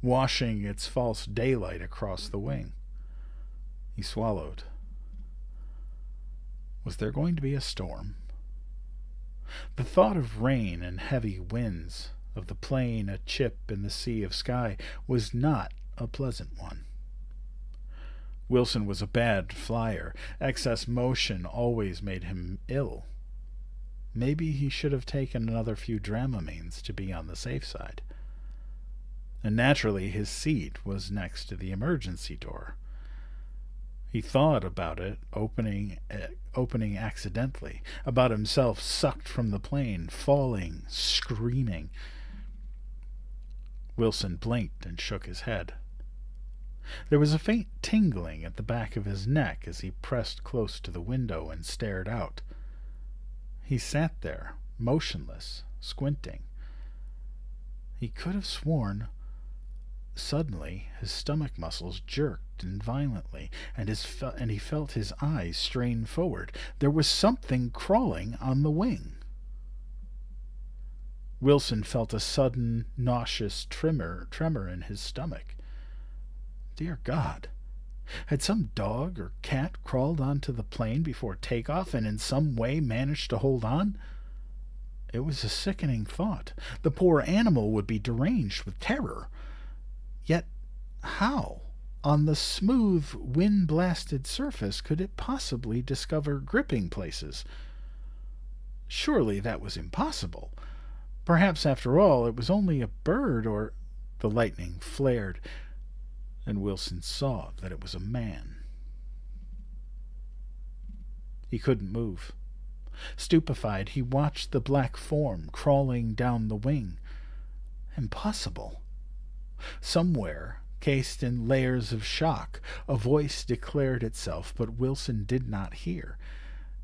washing its false daylight across the wing. He swallowed. Was there going to be a storm? The thought of rain and heavy winds, of the plane a chip in the sea of sky, was not a pleasant one. Wilson was a bad flyer. Excess motion always made him ill. Maybe he should have taken another few Dramamines to be on the safe side. And naturally his seat was next to the emergency door. He thought about it opening accidentally, about himself sucked from the plane, falling, screaming. Wilson blinked and shook his head. There was a faint tingling at the back of his neck as he pressed close to the window and stared out. He sat there, motionless, squinting. He could have sworn. Suddenly, his stomach muscles jerked violently, and he felt his eyes strain forward. There was something crawling on the wing. Wilson felt a sudden, nauseous tremor in his stomach. Dear God! Had some dog or cat crawled onto the plane before takeoff and in some way managed to hold on? It was a sickening thought. The poor animal would be deranged with terror. Yet how, on the smooth, wind-blasted surface, could it possibly discover gripping places? Surely that was impossible. Perhaps, after all, it was only a bird, or... The lightning flared, and Wilson saw that it was a man. He couldn't move. Stupefied, he watched the black form crawling down the wing. Impossible. Somewhere, cased in layers of shock, a voice declared itself, but Wilson did not hear.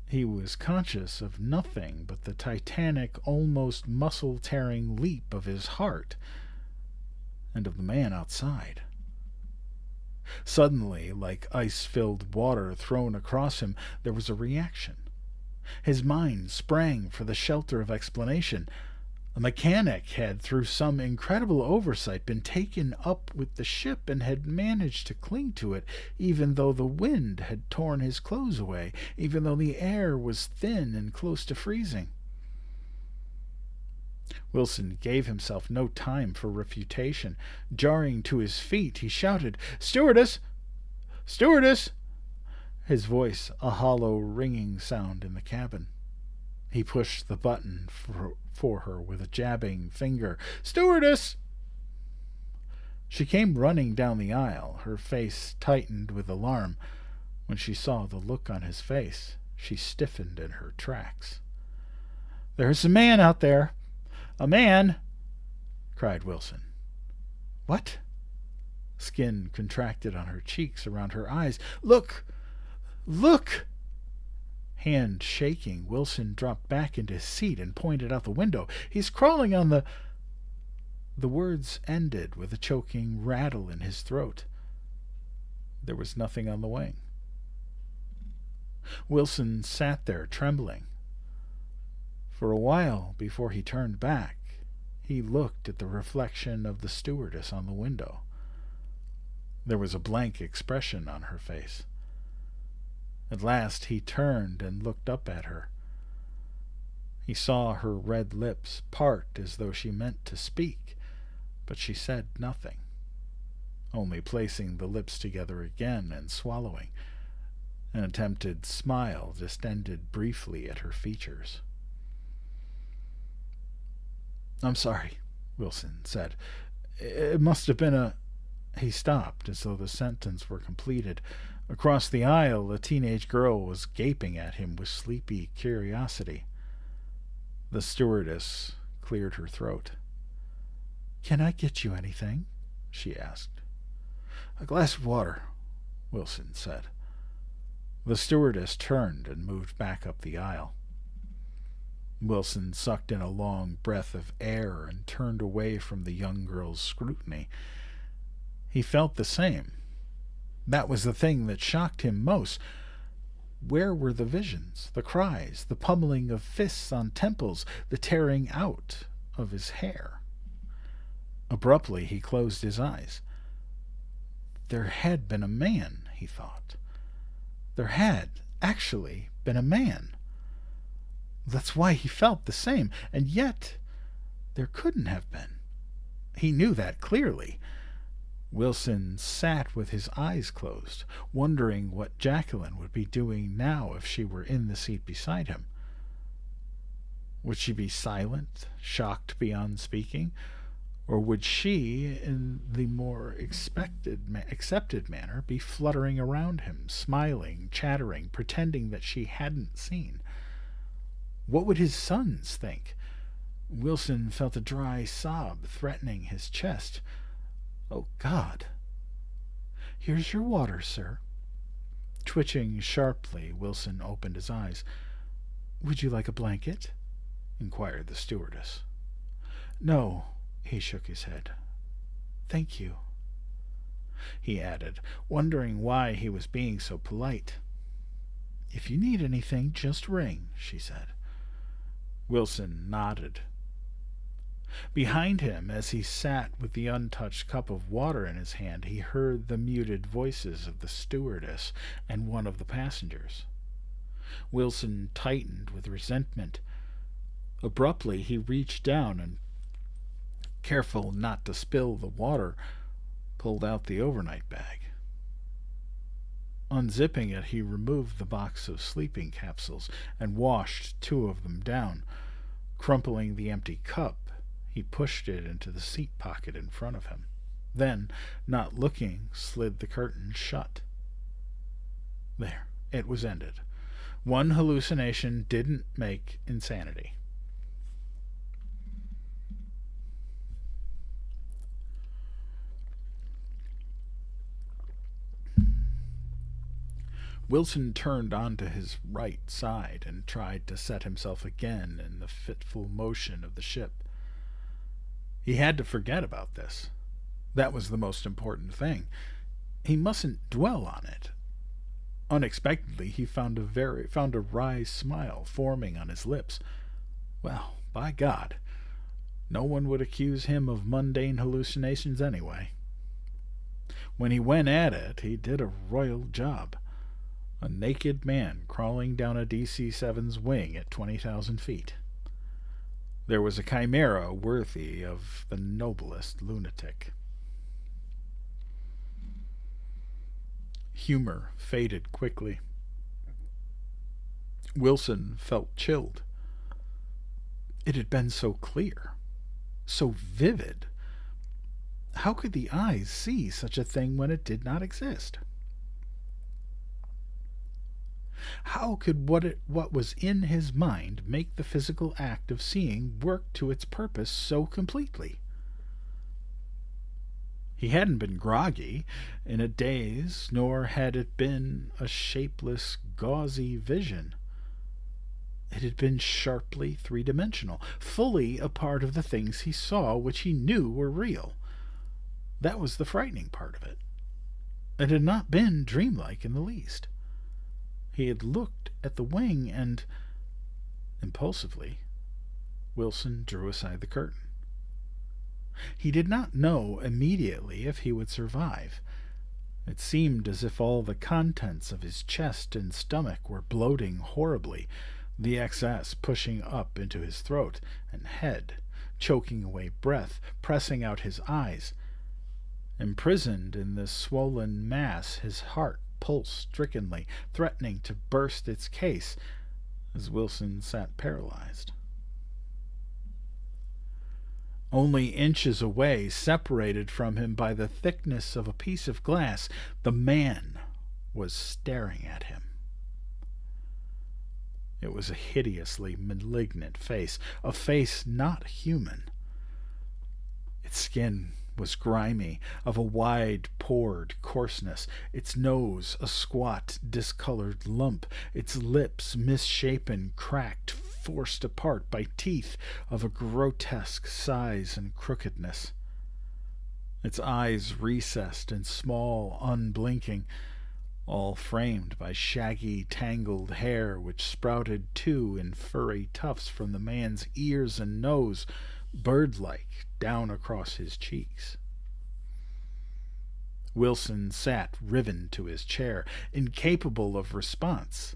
He was conscious of nothing but the titanic, almost muscle-tearing leap of his heart, and of the man outside. Suddenly, like ice-filled water thrown across him, there was a reaction. His mind sprang for the shelter of explanation. A mechanic had, through some incredible oversight, been taken up with the ship and had managed to cling to it, even though the wind had torn his clothes away, even though the air was thin and close to freezing. Wilson gave himself no time for refutation. Jarring to his feet, he shouted, "Stewardess! Stewardess!" His voice a hollow, ringing sound in the cabin. He pushed the button for her with a jabbing finger. "Stewardess!" She came running down the aisle, her face tightened with alarm. When she saw the look on his face, she stiffened in her tracks. "There's a man out there! A man!" cried Wilson. "What?" Skin contracted on her cheeks, around her eyes. "Look! Look!" Hand shaking, Wilson dropped back into his seat and pointed out the window. "He's crawling on the—" The words ended with a choking rattle in his throat. There was nothing on the wing. Wilson sat there, trembling. For a while before he turned back, he looked at the reflection of the stewardess on the window. There was a blank expression on her face. At last he turned and looked up at her. He saw her red lips part as though she meant to speak, but she said nothing, only placing the lips together again and swallowing. An attempted smile distended briefly at her features. "I'm sorry," Wilson said. "It must have been a—" He stopped as though the sentence were completed. Across the aisle, a teenage girl was gaping at him with sleepy curiosity. The stewardess cleared her throat. "Can I get you anything?" she asked. "A glass of water," Wilson said. The stewardess turned and moved back up the aisle. Wilson sucked in a long breath of air and turned away from the young girl's scrutiny. He felt the same. That was the thing that shocked him most. Where were the visions, the cries, the pummeling of fists on temples, the tearing out of his hair? Abruptly he closed his eyes. There had been a man, he thought. There had actually been a man. That's why he felt the same, and yet there couldn't have been. He knew that clearly. Wilson sat with his eyes closed, wondering what Jacqueline would be doing now if she were in the seat beside him. Would she be silent, shocked beyond speaking, or would she, in the more accepted manner, be fluttering around him, smiling, chattering, pretending that she hadn't seen? What would his sons think? Wilson felt a dry sob threatening his chest. Oh, God. "Here's your water, sir." Twitching sharply, Wilson opened his eyes. "Would you like a blanket?" inquired the stewardess. "No," he shook his head. "Thank you," he added, wondering why he was being so polite. "If you need anything, just ring," she said. Wilson nodded. Behind him, as he sat with the untouched cup of water in his hand, he heard the muted voices of the stewardess and one of the passengers. Wilson tightened with resentment. Abruptly he reached down and, careful not to spill the water, pulled out the overnight bag. Unzipping it, he removed the box of sleeping capsules and washed 2 of them down. Crumpling the empty cup, he pushed it into the seat pocket in front of him. Then, not looking, slid the curtain shut. There, it was ended. One hallucination didn't make insanity. Wilson turned onto his right side and tried to set himself again in the fitful motion of the ship. He had to forget about this. That was the most important thing. He mustn't dwell on it. Unexpectedly, he found a wry smile forming on his lips. Well, by God, No one would accuse him of mundane hallucinations anyway. When he went at it, he did a royal job. A naked man crawling down a DC-7's wing at 20,000 feet. There was a chimera worthy of the noblest lunatic. Humor faded quickly. Wilson felt chilled. It had been so clear, so vivid. How could the eyes see such a thing when it did not exist? How could what was in his mind make the physical act of seeing work to its purpose so completely? He hadn't been groggy, in a daze, nor had it been a shapeless, gauzy vision. It had been sharply three-dimensional, fully a part of the things he saw, which he knew were real. That was the frightening part of it. It had not been dreamlike in the least. He had looked at the wing and, impulsively, Wilson drew aside the curtain. He did not know immediately if he would survive. It seemed as if all the contents of his chest and stomach were bloating horribly, the excess pushing up into his throat and head, choking away breath, pressing out his eyes. Imprisoned in this swollen mass, his heart pulsed strickingly, threatening to burst its case, as Wilson sat paralyzed. Only inches away, separated from him by the thickness of a piece of glass, the man was staring at him. It was a hideously malignant face, a face not human. Its skin was grimy, of a wide-pored coarseness, its nose a squat, discolored lump, its lips misshapen, cracked, forced apart by teeth of a grotesque size and crookedness. Its eyes recessed and small, unblinking, all framed by shaggy, tangled hair which sprouted too in furry tufts from the man's ears and nose, bird-like, down across his cheeks. Wilson sat riven to his chair, incapable of response.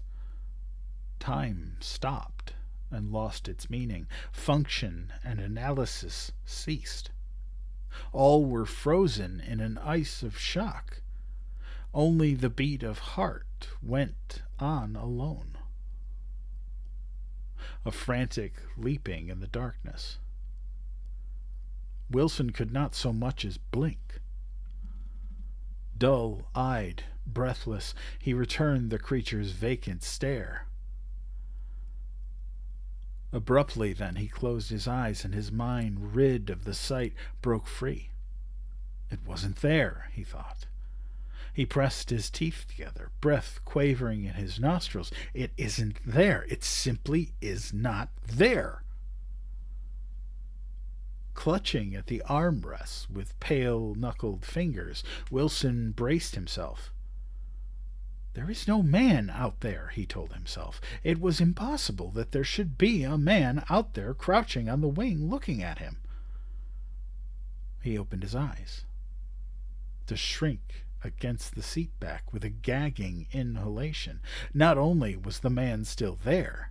Time stopped and lost its meaning. Function and analysis ceased. All were frozen in an ice of shock. Only the beat of heart went on alone. A frantic leaping in the darkness. Wilson could not so much as blink. Dull-eyed, breathless, he returned the creature's vacant stare. Abruptly, then, he closed his eyes, and his mind, rid of the sight, broke free. It wasn't there, he thought. He pressed his teeth together, breath quavering in his nostrils. It isn't there. It simply is not there. Clutching at the armrests with pale-knuckled fingers, Wilson braced himself. There is no man out there, he told himself. It was impossible that there should be a man out there crouching on the wing looking at him. He opened his eyes, to shrink against the seat back with a gagging inhalation. Not only was the man still there,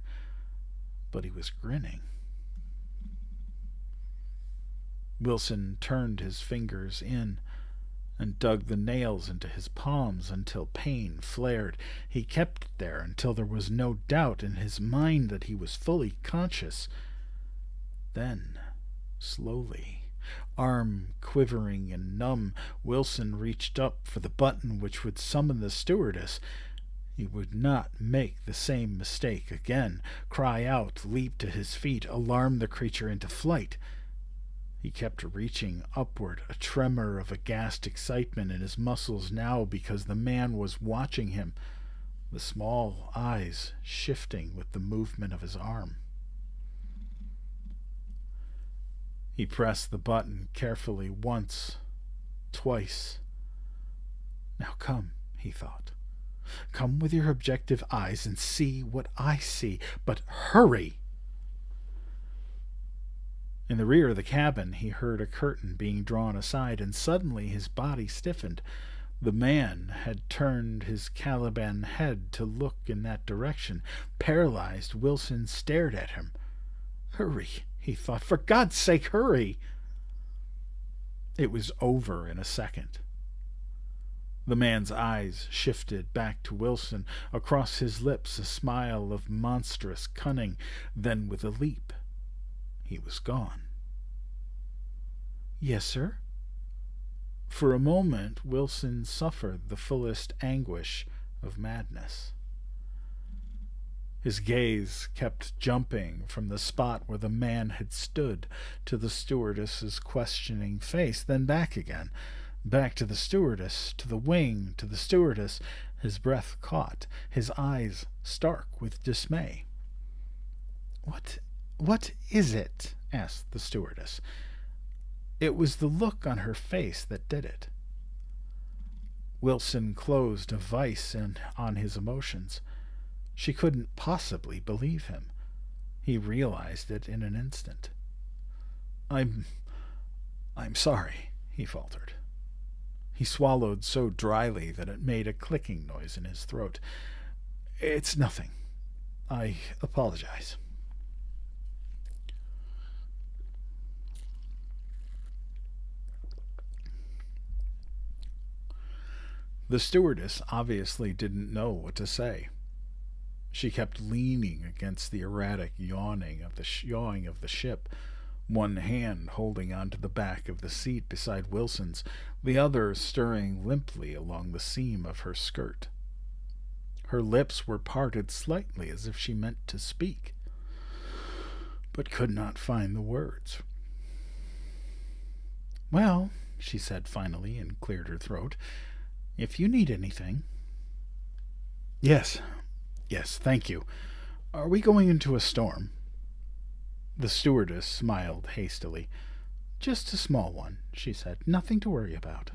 but he was grinning. Wilson turned his fingers in and dug the nails into his palms until pain flared. He kept it there until there was no doubt in his mind that he was fully conscious. Then, slowly, arm quivering and numb, Wilson reached up for the button which would summon the stewardess. He would not make the same mistake again. Cry out, leap to his feet, alarm the creature into flight. He kept reaching upward, a tremor of aghast excitement in his muscles now because the man was watching him, the small eyes shifting with the movement of his arm. He pressed the button carefully once, twice. Now come, he thought. Come with your objective eyes and see what I see, but hurry! In the rear of the cabin, he heard a curtain being drawn aside, and suddenly his body stiffened. The man had turned his Caliban head to look in that direction. Paralyzed, Wilson stared at him. "Hurry," he thought. "For God's sake, hurry!" It was over in a second. The man's eyes shifted back to Wilson. Across his lips a smile of monstrous cunning. Then with a leap, he was gone. "Yes, sir?" For a moment Wilson suffered the fullest anguish of madness. His gaze kept jumping from the spot where the man had stood to the stewardess's questioning face, then back again. Back to the stewardess, to the wing, to the stewardess. His breath caught, his eyes stark with dismay. What is it?" asked the stewardess. It was the look on her face that did it. Wilson closed a vice on his emotions. She couldn't possibly believe him. He realized it in an instant. I'm sorry," he faltered. He swallowed so dryly that it made a clicking noise in his throat. "It's nothing. I apologize." The stewardess obviously didn't know what to say. She kept leaning against the erratic yawing of the ship, one hand holding onto the back of the seat beside Wilson's, the other stirring limply along the seam of her skirt. Her lips were parted slightly as if she meant to speak, but could not find the words. "Well," she said finally, and cleared her throat, "if you need anything—" Yes, thank you. Are we going into a storm?" The stewardess smiled hastily. "Just a small one," she said. "Nothing to worry about."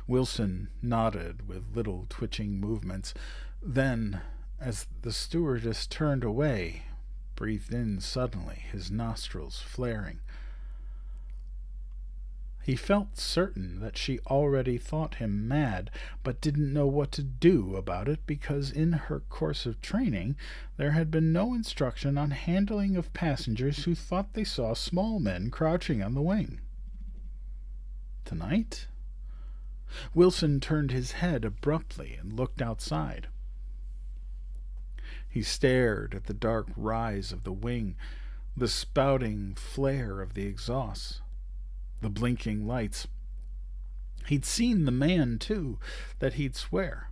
Wilson nodded with little twitching movements. Then, as the stewardess turned away, breathed in suddenly, his nostrils flaring. He felt certain that she already thought him mad, but didn't know what to do about it because in her course of training there had been no instruction on handling of passengers who thought they saw small men crouching on the wing. Tonight? Wilson turned his head abruptly and looked outside. He stared at the dark rise of the wing, the spouting flare of the exhausts, the blinking lights. He'd seen the man, too, that he'd swear.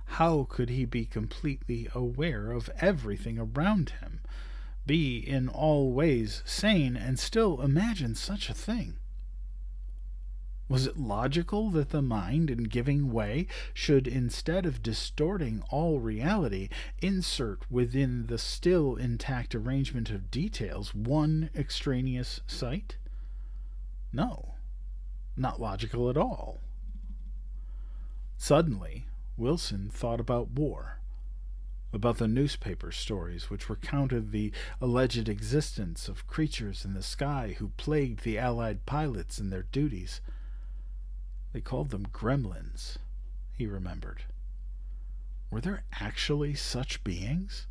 How could he be completely aware of everything around him, be in all ways sane, and still imagine such a thing? Was it logical that the mind, in giving way, should, instead of distorting all reality, insert within the still intact arrangement of details one extraneous sight? No, not logical at all. Suddenly, Wilson thought about war, about the newspaper stories which recounted the alleged existence of creatures in the sky who plagued the Allied pilots in their duties. They called them gremlins, he remembered. Were there actually such beings?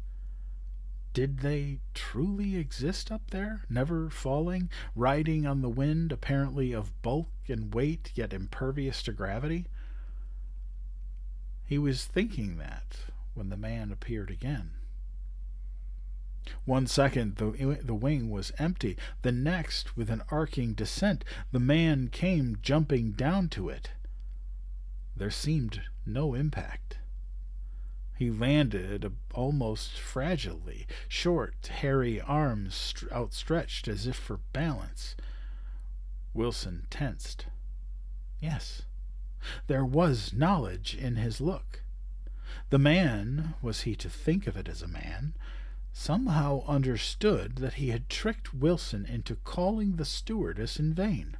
Did they truly exist up there, never falling, riding on the wind, apparently of bulk and weight, yet impervious to gravity? He was thinking that when the man appeared again. 1 second the wing was empty. The next, with an arcing descent, the man came jumping down to it. There seemed no impact. He landed almost fragilely, short, hairy arms outstretched as if for balance. Wilson tensed. Yes, there was knowledge in his look. The man, was he to think of it as a man, somehow understood that he had tricked Wilson into calling the stewardess in vain.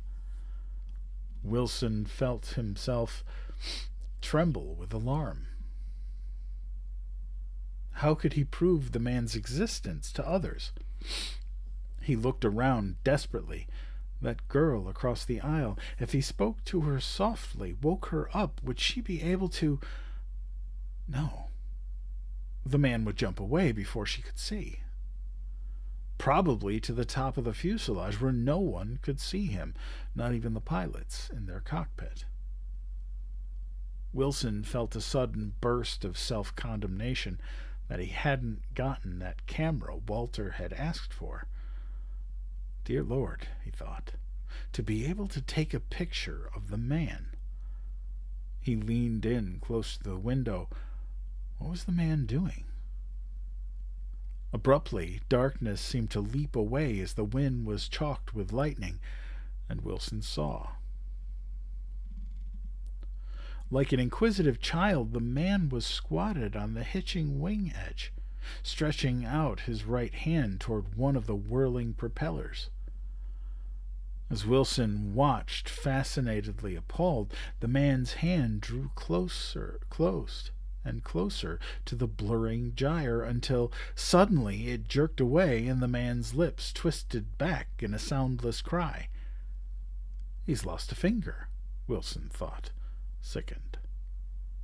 Wilson felt himself tremble with alarm. How could he prove the man's existence to others? He looked around desperately. That girl across the aisle, if he spoke to her softly, woke her up, would she be able to... No. The man would jump away before she could see. Probably to the top of the fuselage where no one could see him, not even the pilots in their cockpit. Wilson felt a sudden burst of self-condemnation that he hadn't gotten that camera Walter had asked for. Dear Lord, he thought, to be able to take a picture of the man. He leaned in close to the window. What was the man doing? Abruptly, darkness seemed to leap away as the wind was chalked with lightning, and Wilson saw. Like an inquisitive child, the man was squatted on the hitching wing edge, stretching out his right hand toward one of the whirling propellers. As Wilson watched, fascinatedly appalled, the man's hand drew close and closer to the blurring gyre until suddenly it jerked away and the man's lips twisted back in a soundless cry. He's lost a finger, Wilson thought, sickened.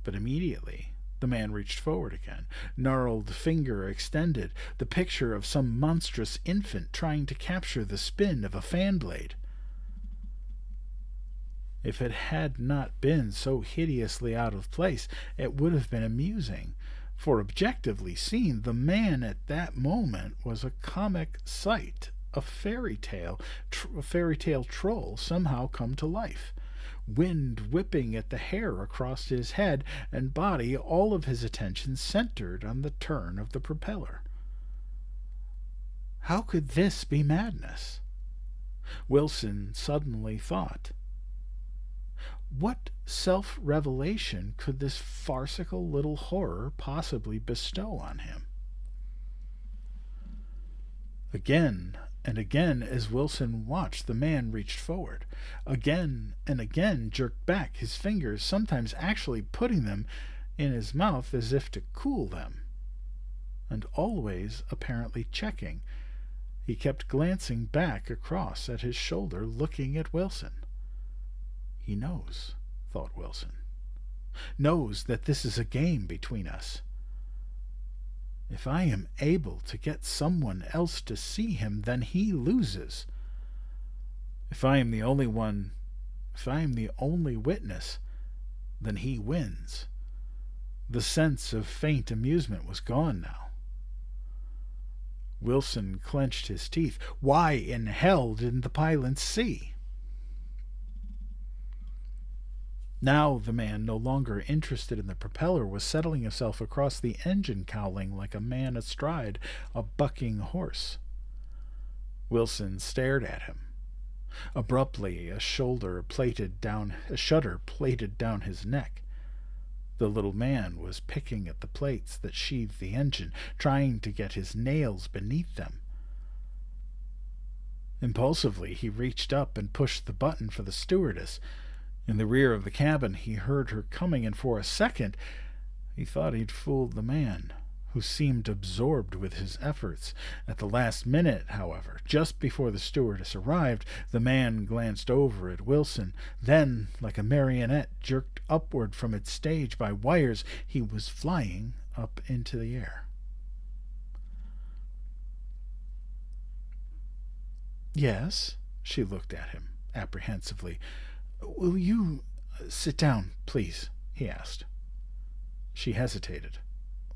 But immediately the man reached forward again, gnarled finger extended, the picture of some monstrous infant trying to capture the spin of a fan blade. If it had not been so hideously out of place, it would have been amusing, for objectively seen, the man at that moment was a comic sight, a fairy tale troll somehow come to life, wind whipping at the hair across his head and body, all of his attention centered on the turn of the propeller. How could this be madness? Wilson suddenly thought. What self-revelation could this farcical little horror possibly bestow on him? Again and again, as Wilson watched, the man reached forward. Again and again jerked back his fingers, sometimes actually putting them in his mouth as if to cool them. And always apparently checking, he kept glancing back across at his shoulder, looking at Wilson. He knows, thought Wilson, knows that this is a game between us. If I am able to get someone else to see him, then he loses. If I am the only witness, then he wins. The sense of faint amusement was gone now. Wilson clenched his teeth. Why in hell didn't the pilots see? Now the man, no longer interested in the propeller, was settling himself across the engine cowling like a man astride a bucking horse. Wilson stared at him. Abruptly, a shudder plated down his neck. The little man was picking at the plates that sheathed the engine, trying to get his nails beneath them. Impulsively, he reached up and pushed the button for the stewardess. In the rear of the cabin, he heard her coming, and for a second he thought he'd fooled the man, who seemed absorbed with his efforts. At the last minute, however, just before the stewardess arrived, the man glanced over at Wilson. Then, like a marionette jerked upward from its stage by wires, he was flying up into the air. Yes, she looked at him apprehensively. Will you sit down, please? He asked. She hesitated.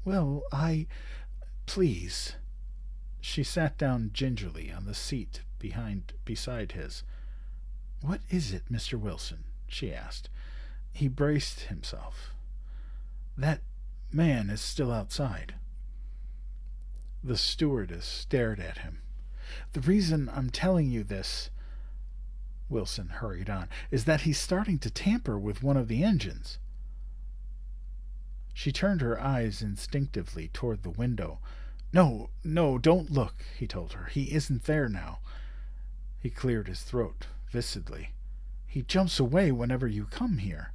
Well, please. She sat down gingerly on the seat beside his. What is it, Mr. Wilson? She asked. He braced himself. That man is still outside. The stewardess stared at him. The reason I'm telling you this, Wilson hurried on, is that he's starting to tamper with one of the engines. She turned her eyes instinctively toward the window. No, don't look, he told her. He isn't there now. He cleared his throat vicidly. He jumps away whenever you come here.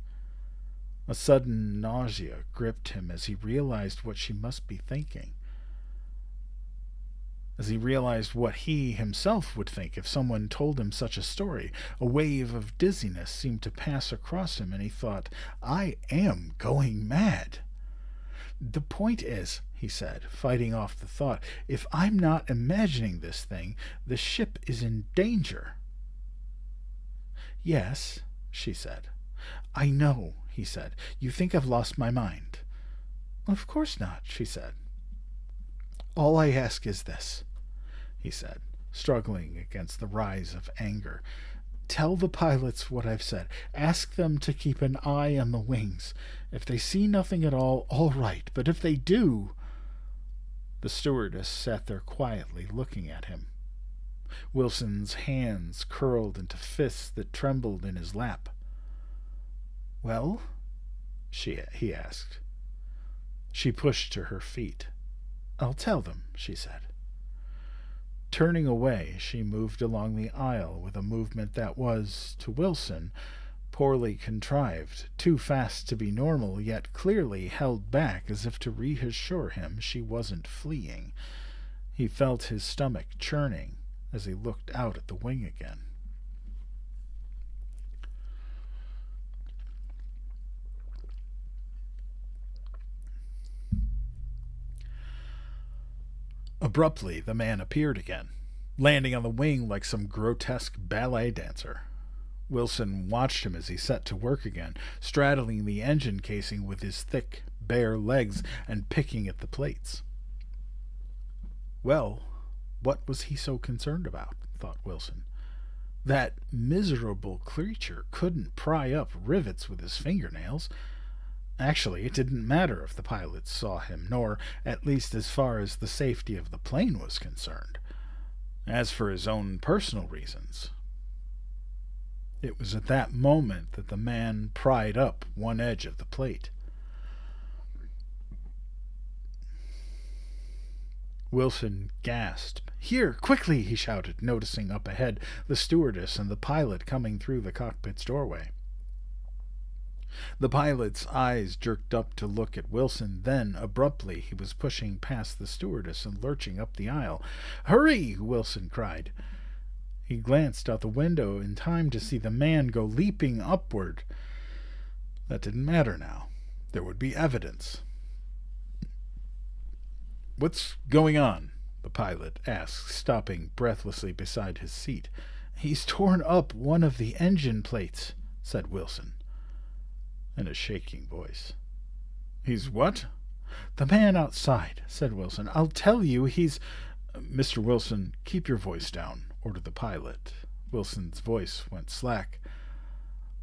A sudden nausea gripped him as he realized what she must be thinking. As he realized what he himself would think if someone told him such a story, a wave of dizziness seemed to pass across him, and he thought, I am going mad. The point is, he said, fighting off the thought, if I'm not imagining this thing, the ship is in danger. Yes, she said. I know, he said. You think I've lost my mind. Of course not, she said. All I ask is this, he said, struggling against the rise of anger. Tell the pilots what I've said. Ask them to keep an eye on the wings. If they see nothing at all right. But if they do... The stewardess sat there quietly, looking at him. Wilson's hands curled into fists that trembled in his lap. Well? He asked. She pushed to her feet. I'll tell them, she said. Turning away, she moved along the aisle with a movement that was, to Wilson, poorly contrived, too fast to be normal, yet clearly held back as if to reassure him she wasn't fleeing. He felt his stomach churning as he looked out at the wing again. Abruptly, the man appeared again, landing on the wing like some grotesque ballet dancer. Wilson watched him as he set to work again, straddling the engine casing with his thick, bare legs and picking at the plates. Well, what was he so concerned about? Thought Wilson. That miserable creature couldn't pry up rivets with his fingernails. Actually, it didn't matter if the pilots saw him, nor, at least as far as the safety of the plane was concerned. As for his own personal reasons... It was at that moment that the man pried up one edge of the plate. Wilson gasped. Here, quickly, he shouted, noticing up ahead the stewardess and the pilot coming through the cockpit's doorway. The pilot's eyes jerked up to look at Wilson, then, abruptly, he was pushing past the stewardess and lurching up the aisle. Hurry! Wilson cried. He glanced out the window in time to see the man go leaping upward. That didn't matter now. There would be evidence. What's going on? The pilot asked, stopping breathlessly beside his seat. He's torn up one of the engine plates, said Wilson, in a shaking voice. He's what? The man outside, said Wilson. I'll tell you, he's... Mr. Wilson, keep your voice down, ordered the pilot. Wilson's voice went slack.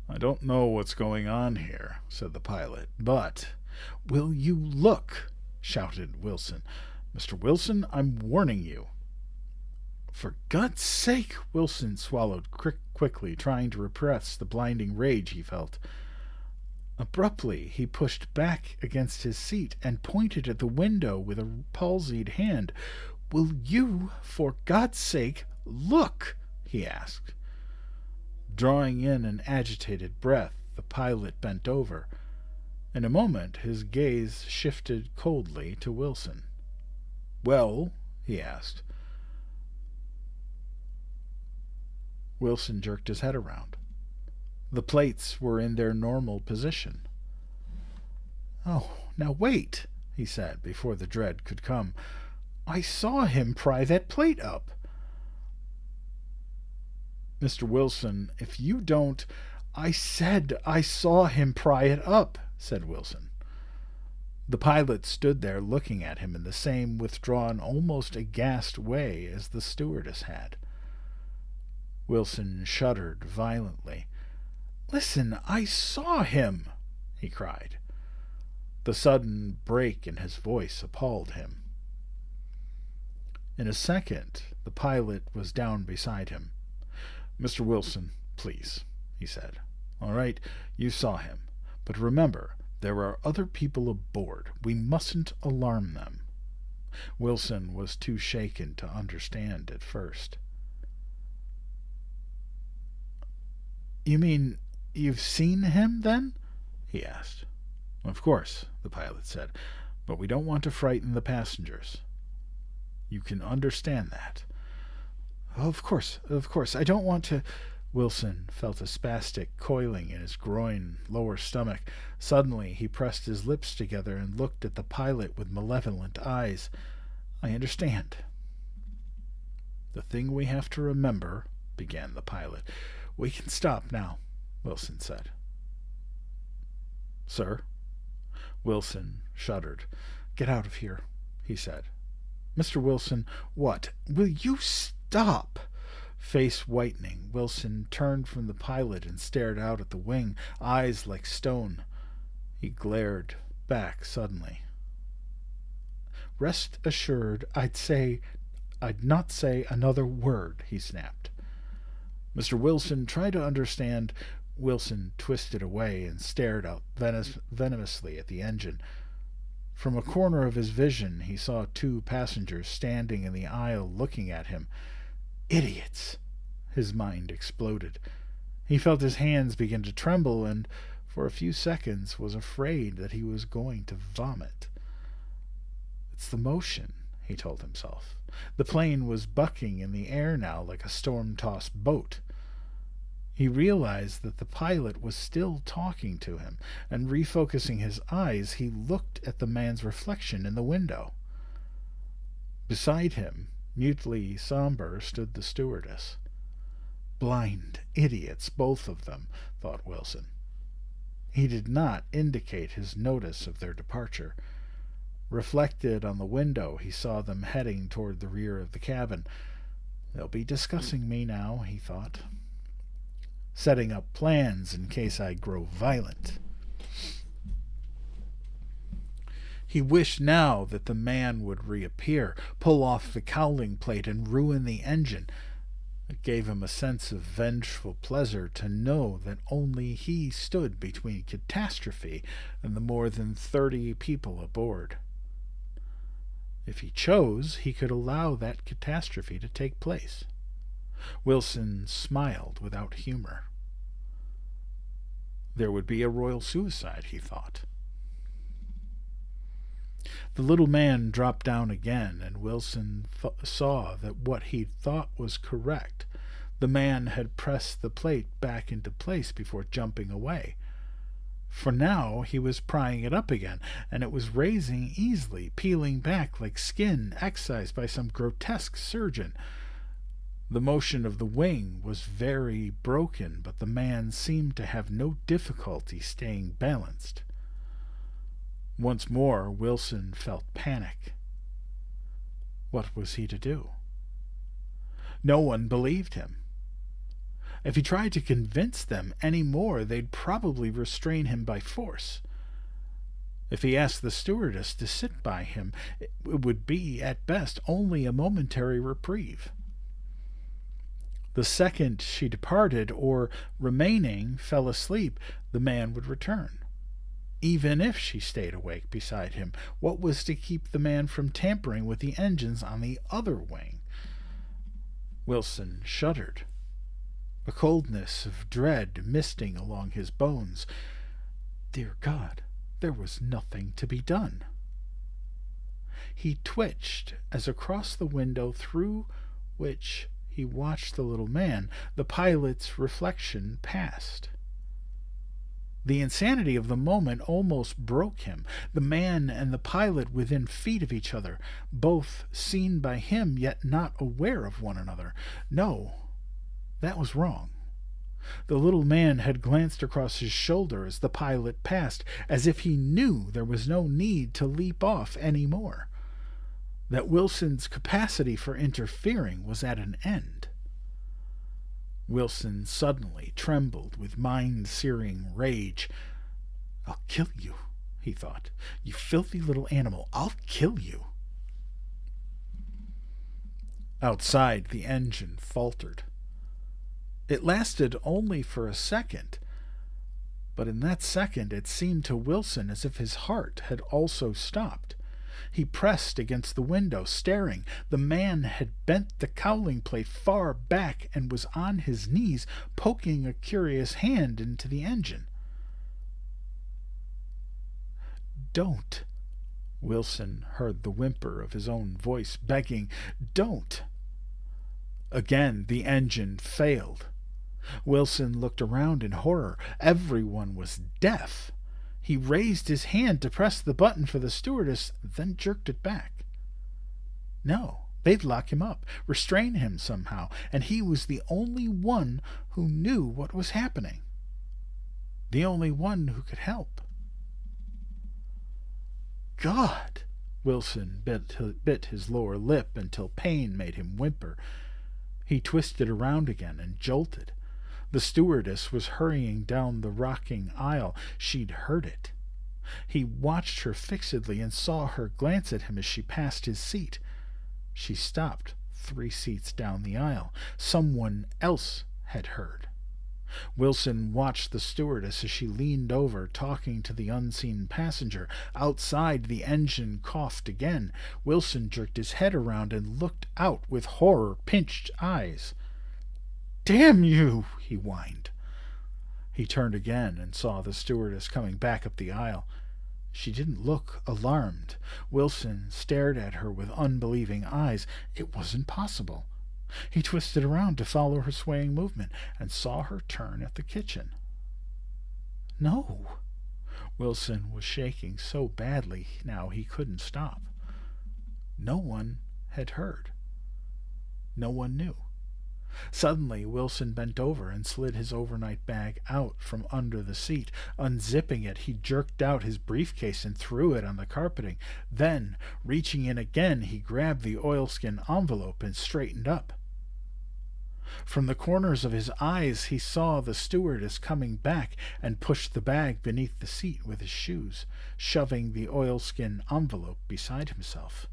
I don't know what's going on here, said the pilot, but... Will you look? Shouted Wilson. Mr. Wilson, I'm warning you. For God's sake, Wilson swallowed quickly, trying to repress the blinding rage he felt. Abruptly, he pushed back against his seat and pointed at the window with a palsied hand. Will you, for God's sake, look? He asked. Drawing in an agitated breath, the pilot bent over. In a moment, his gaze shifted coldly to Wilson. Well? He asked. Wilson jerked his head around. The plates were in their normal position. Oh, now wait, he said, before the dread could come. I saw him pry that plate up. Mr. Wilson, if you don't... I said I saw him pry it up, said Wilson. The pilot stood there looking at him in the same withdrawn, almost aghast way as the stewardess had. Wilson shuddered violently. Listen, I saw him, he cried. The sudden break in his voice appalled him. In a second, the pilot was down beside him. Mr. Wilson, please, he said. All right, you saw him. But remember, there are other people aboard. We mustn't alarm them. Wilson was too shaken to understand at first. You mean you've seen him, then? He asked. Of course, the pilot said, but we don't want to frighten the passengers. You can understand that. Of course. I don't want to... Wilson felt a spastic coiling in his groin, lower stomach. Suddenly, he pressed his lips together and looked at the pilot with malevolent eyes. I understand. The thing we have to remember, began the pilot. We can stop now, Wilson said. Sir? Wilson shuddered. Get out of here, he said. Mr. Wilson, what? Will you stop? Face whitening, Wilson turned from the pilot and stared out at the wing, eyes like stone. He glared back suddenly. Rest assured, I'd not say another word, he snapped. Mr. Wilson tried to understand. Wilson twisted away and stared out venomously at the engine. From a corner of his vision, he saw 2 passengers standing in the aisle looking at him. Idiots! His mind exploded. He felt his hands begin to tremble and, for a few seconds, was afraid that he was going to vomit. It's the motion, he told himself. The plane was bucking in the air now like a storm-tossed boat. He realized that the pilot was still talking to him, and refocusing his eyes, he looked at the man's reflection in the window. Beside him, mutely somber, stood the stewardess. Blind idiots, both of them, thought Wilson. He did not indicate his notice of their departure. Reflected on the window, he saw them heading toward the rear of the cabin. They'll be discussing me now, he thought. Setting up plans in case I grow violent. He wished now that the man would reappear, pull off the cowling plate, and ruin the engine. It gave him a sense of vengeful pleasure to know that only he stood between catastrophe and the more than 30 people aboard. If he chose, he could allow that catastrophe to take place. Wilson smiled without humor. There would be a royal suicide, he thought. The little man dropped down again, and Wilson saw that what he thought was correct. The man had pressed the plate back into place before jumping away. For now he was prying it up again, and it was raising easily, peeling back like skin excised by some grotesque surgeon. The motion of the wing was very broken, but the man seemed to have no difficulty staying balanced. Once more Wilson felt panic. What was he to do? No one believed him. If he tried to convince them any more, they'd probably restrain him by force. If he asked the stewardess to sit by him, it would be, at best, only a momentary reprieve. The second she departed, or, remaining, fell asleep, the man would return. Even if she stayed awake beside him, what was to keep the man from tampering with the engines on the other wing? Wilson shuddered, a coldness of dread misting along his bones. Dear God, there was nothing to be done. He twitched as across the window through which he watched the little man, the pilot's reflection passed. The insanity of the moment almost broke him. The man and the pilot within feet of each other, both seen by him yet not aware of one another. No, that was wrong. The little man had glanced across his shoulder as the pilot passed, as if he knew there was no need to leap off any more, that Wilson's capacity for interfering was at an end. Wilson suddenly trembled with mind-searing rage. I'll kill you, he thought. You filthy little animal, I'll kill you. Outside, the engine faltered. It lasted only for a second, but in that second it seemed to Wilson as if his heart had also stopped. He pressed against the window, staring. The man had bent the cowling plate far back and was on his knees, poking a curious hand into the engine. Don't, Wilson heard the whimper of his own voice begging, "Don't!" Again the engine failed. Wilson looked around in horror. Everyone was deaf. He raised his hand to press the button for the stewardess, then jerked it back. No, they'd lock him up, restrain him somehow, and he was the only one who knew what was happening. The only one who could help. God! Wilson bit his lower lip until pain made him whimper. He twisted around again and jolted. The stewardess was hurrying down the rocking aisle. She'd heard it. He watched her fixedly and saw her glance at him as she passed his seat. She stopped 3 seats down the aisle. Someone else had heard. Wilson watched the stewardess as she leaned over, talking to the unseen passenger. Outside, the engine coughed again. Wilson jerked his head around and looked out with horror-pinched eyes. "Damn you!" he whined. He turned again and saw the stewardess coming back up the aisle. She didn't look alarmed. Wilson stared at her with unbelieving eyes. It wasn't possible. He twisted around to follow her swaying movement and saw her turn at the kitchen. No. Wilson was shaking so badly now he couldn't stop. No one had heard. No one knew. Suddenly, Wilson bent over and slid his overnight bag out from under the seat. Unzipping it, he jerked out his briefcase and threw it on the carpeting. Then, reaching in again, he grabbed the oilskin envelope and straightened up. From the corners of his eyes, he saw the stewardess coming back and pushed the bag beneath the seat with his shoes, shoving the oilskin envelope beside himself.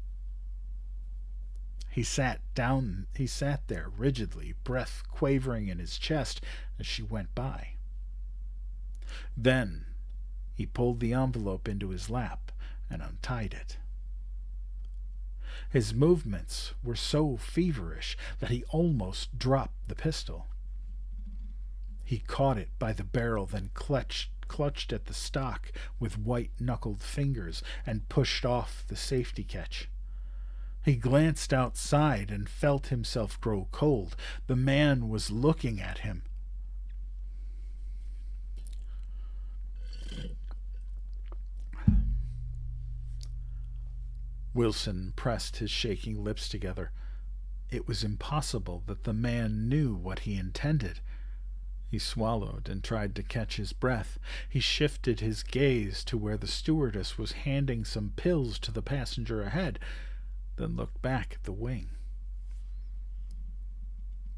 He sat there rigidly, breath quavering in his chest as she went by. Then he pulled the envelope into his lap and untied it. His movements were so feverish that he almost dropped the pistol. He caught it by the barrel, then clutched at the stock with white-knuckled fingers and pushed off the safety catch. He glanced outside and felt himself grow cold. The man was looking at him. Wilson pressed his shaking lips together. It was impossible that the man knew what he intended. He swallowed and tried to catch his breath. He shifted his gaze to where the stewardess was handing some pills to the passenger ahead, then looked back at the wing.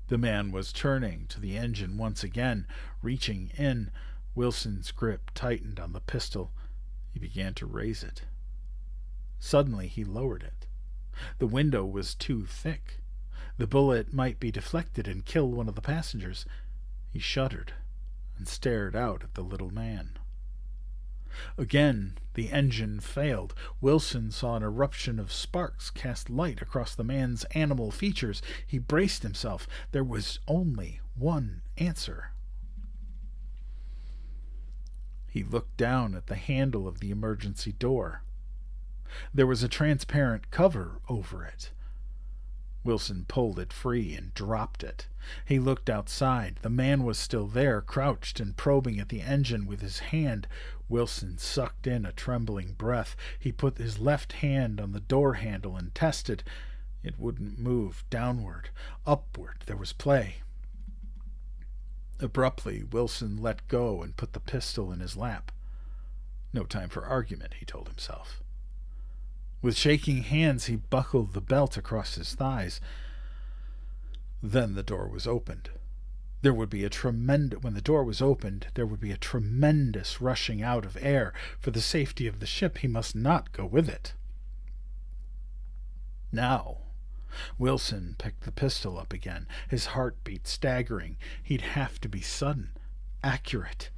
The man was turning to the engine once again, reaching in. Wilson's grip tightened on the pistol. He began to raise it. Suddenly he lowered it. The window was too thick. The bullet might be deflected and kill one of the passengers. He shuddered and stared out at the little man. Again, the engine failed. Wilson saw an eruption of sparks cast light across the man's animal features. He braced himself. There was only one answer. He looked down at the handle of the emergency door. There was a transparent cover over it. Wilson pulled it free and dropped it. He looked outside. The man was still there, crouched and probing at the engine with his hand. Wilson sucked in a trembling breath. He put his left hand on the door handle and tested. It wouldn't move. Downward, upward, there was play. Abruptly, Wilson let go and put the pistol in his lap. No time for argument, he told himself. With shaking hands, he buckled the belt across his thighs. Then the door was opened. When the door was opened, there would be a tremendous rushing out of air. For the safety of the ship, he must not go with it. Now, Wilson picked the pistol up again, his heartbeat staggering. He'd have to be sudden, accurate.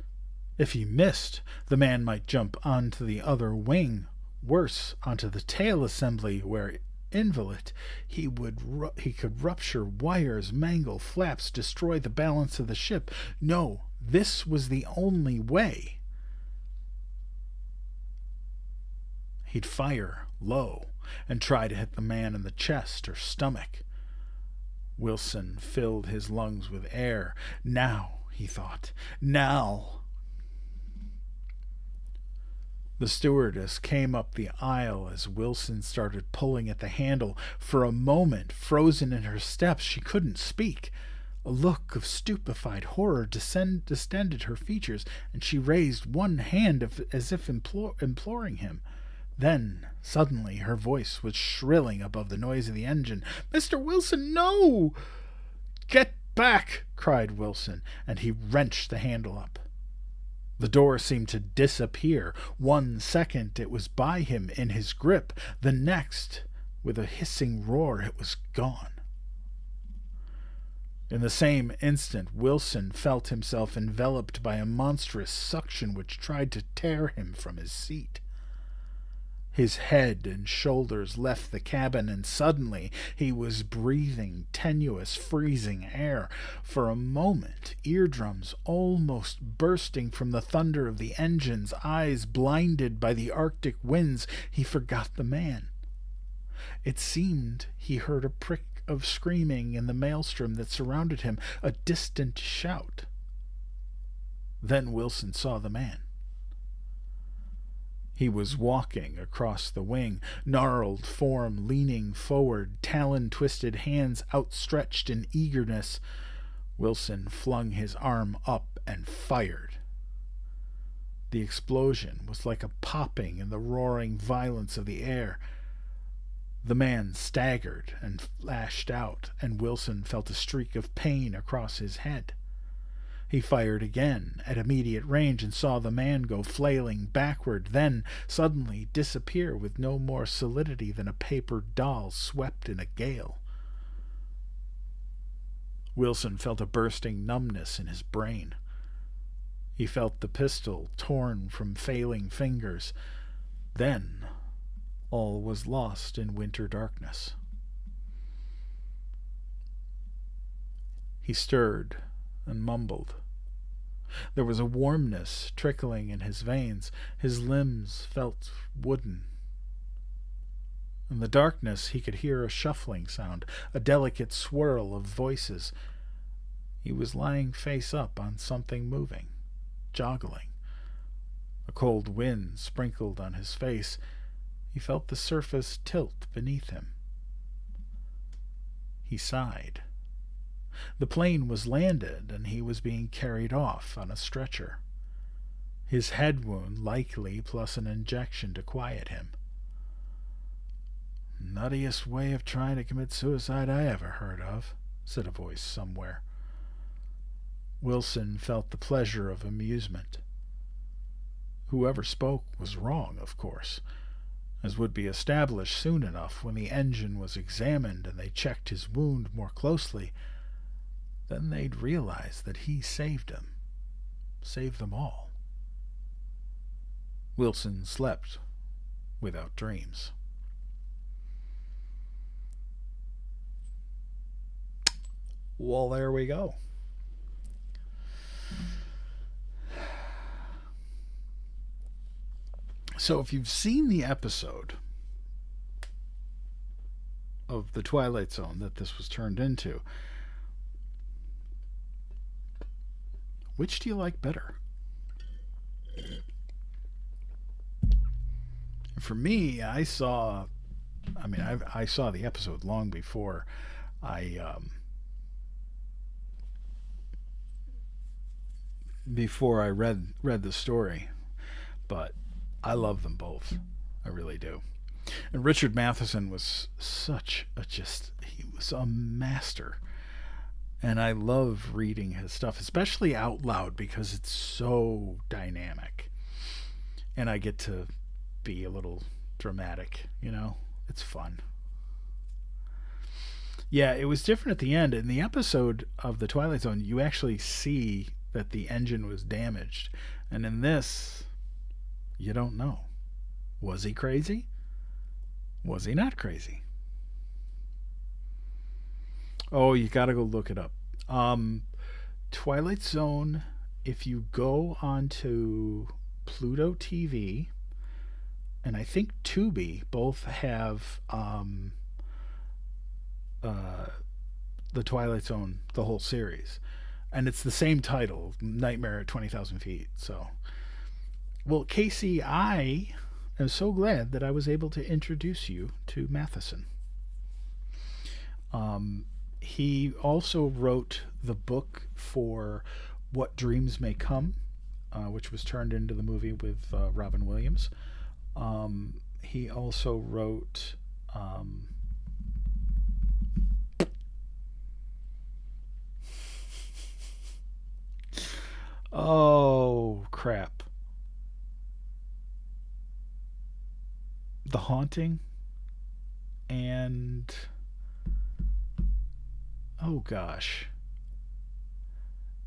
If he missed, the man might jump onto the other wing. Worse, onto the tail assembly, where, invalid, he could rupture wires, mangle flaps, destroy the balance of the ship. No, this was the only way. He'd fire low and try to hit the man in the chest or stomach. Wilson filled his lungs with air. Now, he thought, now. The stewardess came up the aisle as Wilson started pulling at the handle. For a moment, frozen in her steps, she couldn't speak. A look of stupefied horror distended her features, and she raised one hand as if imploring him. Then, suddenly, her voice was shrilling above the noise of the engine. "Mr. Wilson, no!" "Get back!" cried Wilson, and he wrenched the handle up. The door seemed to disappear. 1 second it was by him in his grip. The next, with a hissing roar, it was gone. In the same instant, Wilson felt himself enveloped by a monstrous suction which tried to tear him from his seat. His head and shoulders left the cabin, and suddenly he was breathing tenuous, freezing air. For a moment, eardrums almost bursting from the thunder of the engines, eyes blinded by the Arctic winds, he forgot the man. It seemed he heard a prick of screaming in the maelstrom that surrounded him, a distant shout. Then Wilson saw the man. He was walking across the wing, gnarled form leaning forward, talon-twisted hands outstretched in eagerness. Wilson flung his arm up and fired. The explosion was like a popping in the roaring violence of the air. The man staggered and flashed out, and Wilson felt a streak of pain across his head. He fired again at immediate range and saw the man go flailing backward, then suddenly disappear with no more solidity than a paper doll swept in a gale. Wilson felt a bursting numbness in his brain. He felt the pistol torn from failing fingers. Then all was lost in winter darkness. He stirred and mumbled. There was a warmness trickling in his veins. His limbs felt wooden. In the darkness he could hear a shuffling sound, a delicate swirl of voices. He was lying face up on something moving, joggling. A cold wind sprinkled on his face. He felt the surface tilt beneath him. He sighed. The plane was landed, and he was being carried off on a stretcher. His head wound likely, plus an injection to quiet him. "Nuttiest way of trying to commit suicide I ever heard of," said a voice somewhere. Wilson felt the pleasure of amusement. Whoever spoke was wrong, of course, as would be established soon enough when the engine was examined and they checked his wound more closely. Then they'd realize that he saved him. Saved them all. Wilson slept without dreams. Well, there we go. So if you've seen the episode of The Twilight Zone that this was turned into, which do you like better? For me, I saw the episode long before I read the story, but I love them both. I really do. And Richard Matheson was he was a master. And I love reading his stuff, especially out loud, because it's so dynamic. And I get to be a little dramatic, It's fun. Yeah, it was different at the end. In the episode of The Twilight Zone, you actually see that the engine was damaged. And in this, you don't know. Was he crazy? Was he not crazy? Oh, you gotta go look it up. Twilight Zone, if you go onto Pluto TV and I think Tubi both have uh, the Twilight Zone, the whole series, and it's the same title, Nightmare at 20,000 Feet. So, well, Casey, I am so glad that I was able to introduce you to Matheson. He also wrote the book for What Dreams May Come, which was turned into the movie with Robin Williams. He also wrote. Oh, crap. The Haunting and. Oh, gosh.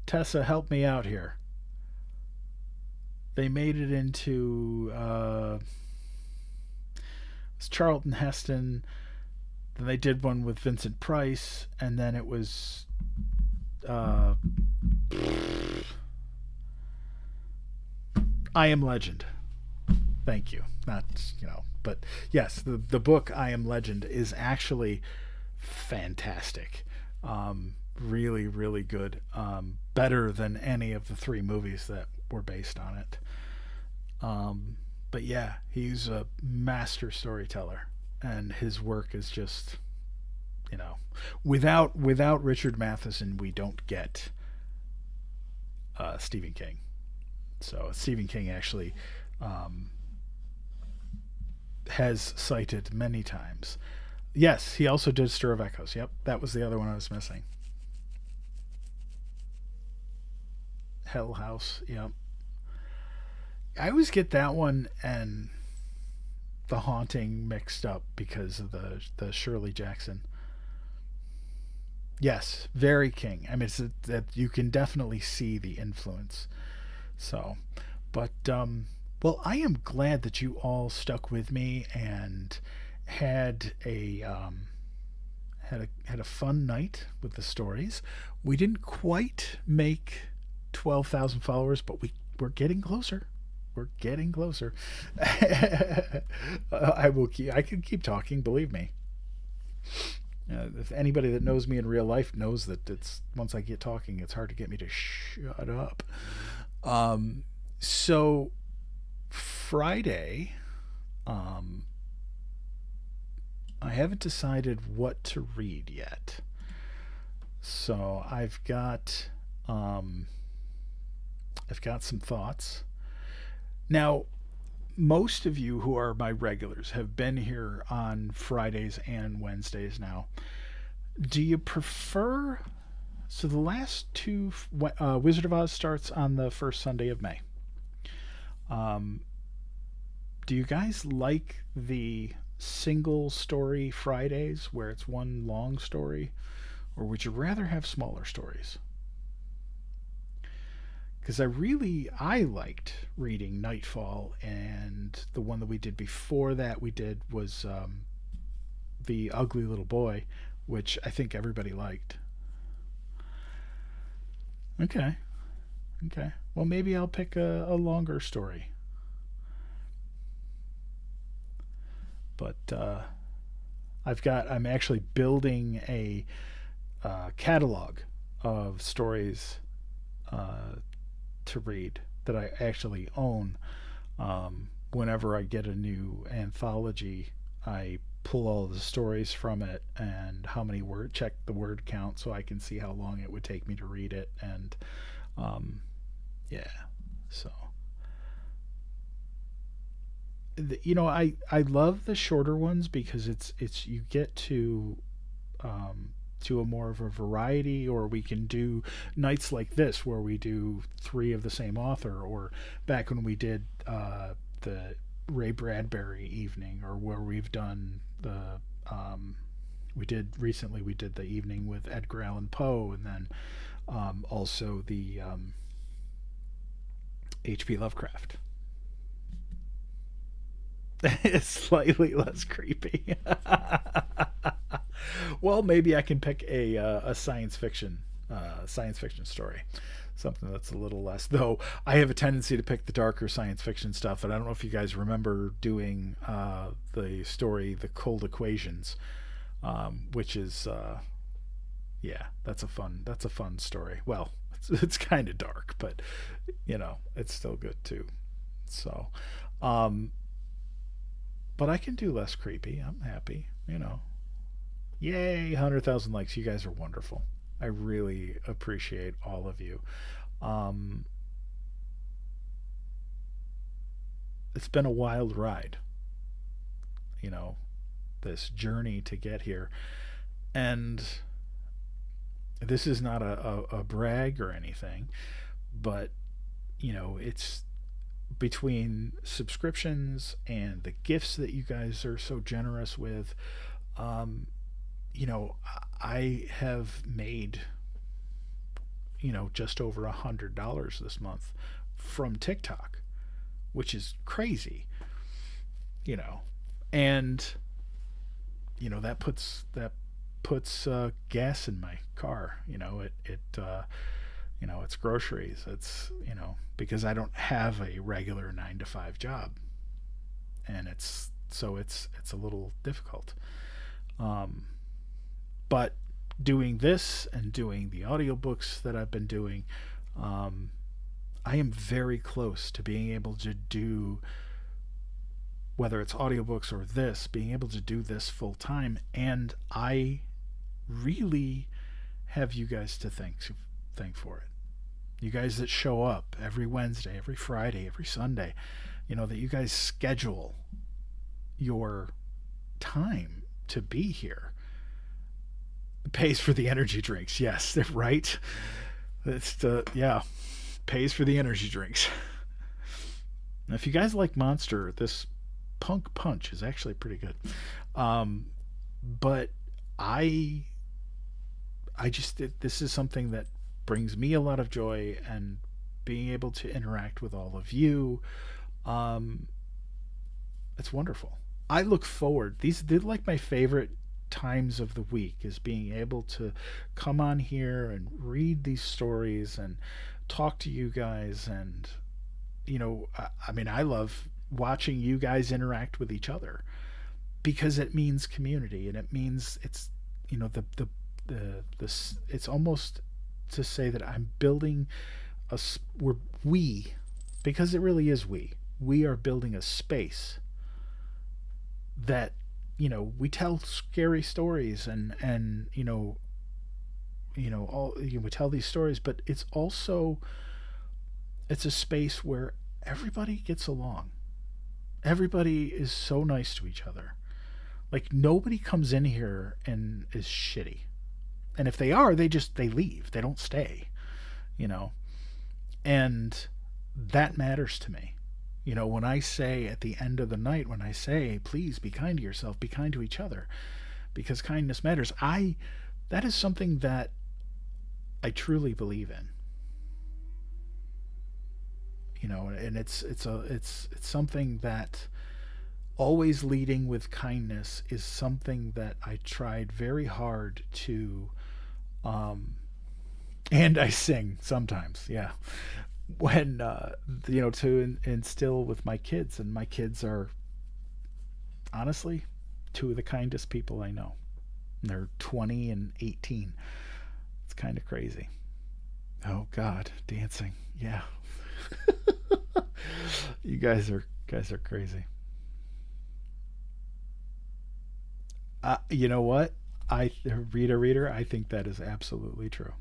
Tessa, help me out here. They made it into. It's Charlton Heston. Then they did one with Vincent Price, and then it was. I Am Legend. Thank you. Not, but yes, the book I Am Legend is actually fantastic. Really, really good. Better than any of the three movies that were based on it. But yeah, he's a master storyteller, and his work is just, without Richard Matheson, we don't get Stephen King. So Stephen King actually has cited many times. Yes, he also did Stir of Echoes. Yep, that was the other one I was missing. Hell House. Yep. I always get that one and The Haunting mixed up because of the Shirley Jackson. Yes, very King. I mean, that you can definitely see the influence. So, but well, I am glad that you all stuck with me and had had a fun night with the stories. We didn't quite make 12,000 followers, but we're getting closer. We're getting closer. I can keep talking. Believe me. If anybody that knows me in real life knows that it's once I get talking, it's hard to get me to shut up. So Friday, I haven't decided what to read yet. So I've got some thoughts. Now, most of you who are my regulars have been here on Fridays and Wednesdays now. Do you prefer? So the last two, Wizard of Oz starts on the first Sunday of May. Do you guys like the single story Fridays where it's one long story, or would you rather have smaller stories? Because I liked reading Nightfall, and the one that we did before that was The Ugly Little Boy, which I think everybody liked. Okay. Well, maybe I'll pick a longer story. But I'm actually building a catalog of stories to read that I actually own. Whenever I get a new anthology, I pull all the stories from it and how many words, check the word count so I can see how long it would take me to read it. And yeah, so I love the shorter ones because it's you get to a more of a variety, or we can do nights like this where we do three of the same author, or back when we did the Ray Bradbury evening, or where we've done the we did the evening with Edgar Allan Poe, and then also the H.P. Lovecraft. It's slightly less creepy. Well, maybe I can pick a science fiction story. something that's a little less. Though I have a tendency to pick the darker science fiction stuff, and I don't know if you guys remember doing the story "The Cold Equations," which is yeah, that's a fun story. Well, it's kind of dark, but it's still good too. So, but I can do less creepy. I'm happy. Yay, 100,000 likes. You guys are wonderful. I really appreciate all of you. Um, it's been a wild ride, you know, this journey to get here. And this is not a brag or anything, but, it's between subscriptions and the gifts that you guys are so generous with. Um, I have made, just over $100 this month from TikTok, which is crazy, you know, and that puts gas in my car. It's groceries. It's because I don't have a regular 9 to 5 job, and it's a little difficult. Um, but doing this and doing the audiobooks that I've been doing, um, I am very close to being able to do, whether it's audiobooks or this, being able to do this full time. And I really have you guys to thank for it. You guys that show up every Wednesday, every Friday, every Sunday, that you guys schedule your time to be here. It pays for the energy drinks. Yes, they're right. Yeah, pays for the energy drinks. Now, if you guys like Monster, this Punk Punch is actually pretty good. But I just, this is something that brings me a lot of joy, and being able to interact with all of you, it's wonderful. I look forward. They're like my favorite times of the week, is being able to come on here and read these stories and talk to you guys. And I love watching you guys interact with each other, because it means community, and it means it's it's almost to say that I'm building because it really is we are building a space that we tell scary stories, and we tell these stories, but it's a space where everybody gets along. Everybody is so nice to each other. Like, nobody comes in here and is shitty. And if they are, they leave. They don't stay, And that matters to me. When I say at the end of the night, when I say, please be kind to yourself, be kind to each other, because kindness matters, that is something that I truly believe in. And it's something that always leading with kindness is something that I tried very hard to, and I sing sometimes, yeah, when to instill with my kids. And my kids are honestly two of the kindest people I know. They're 20 and 18. It's kind of crazy. Oh God, dancing, yeah. You guys are crazy. You know what? Reader, I think that is absolutely true.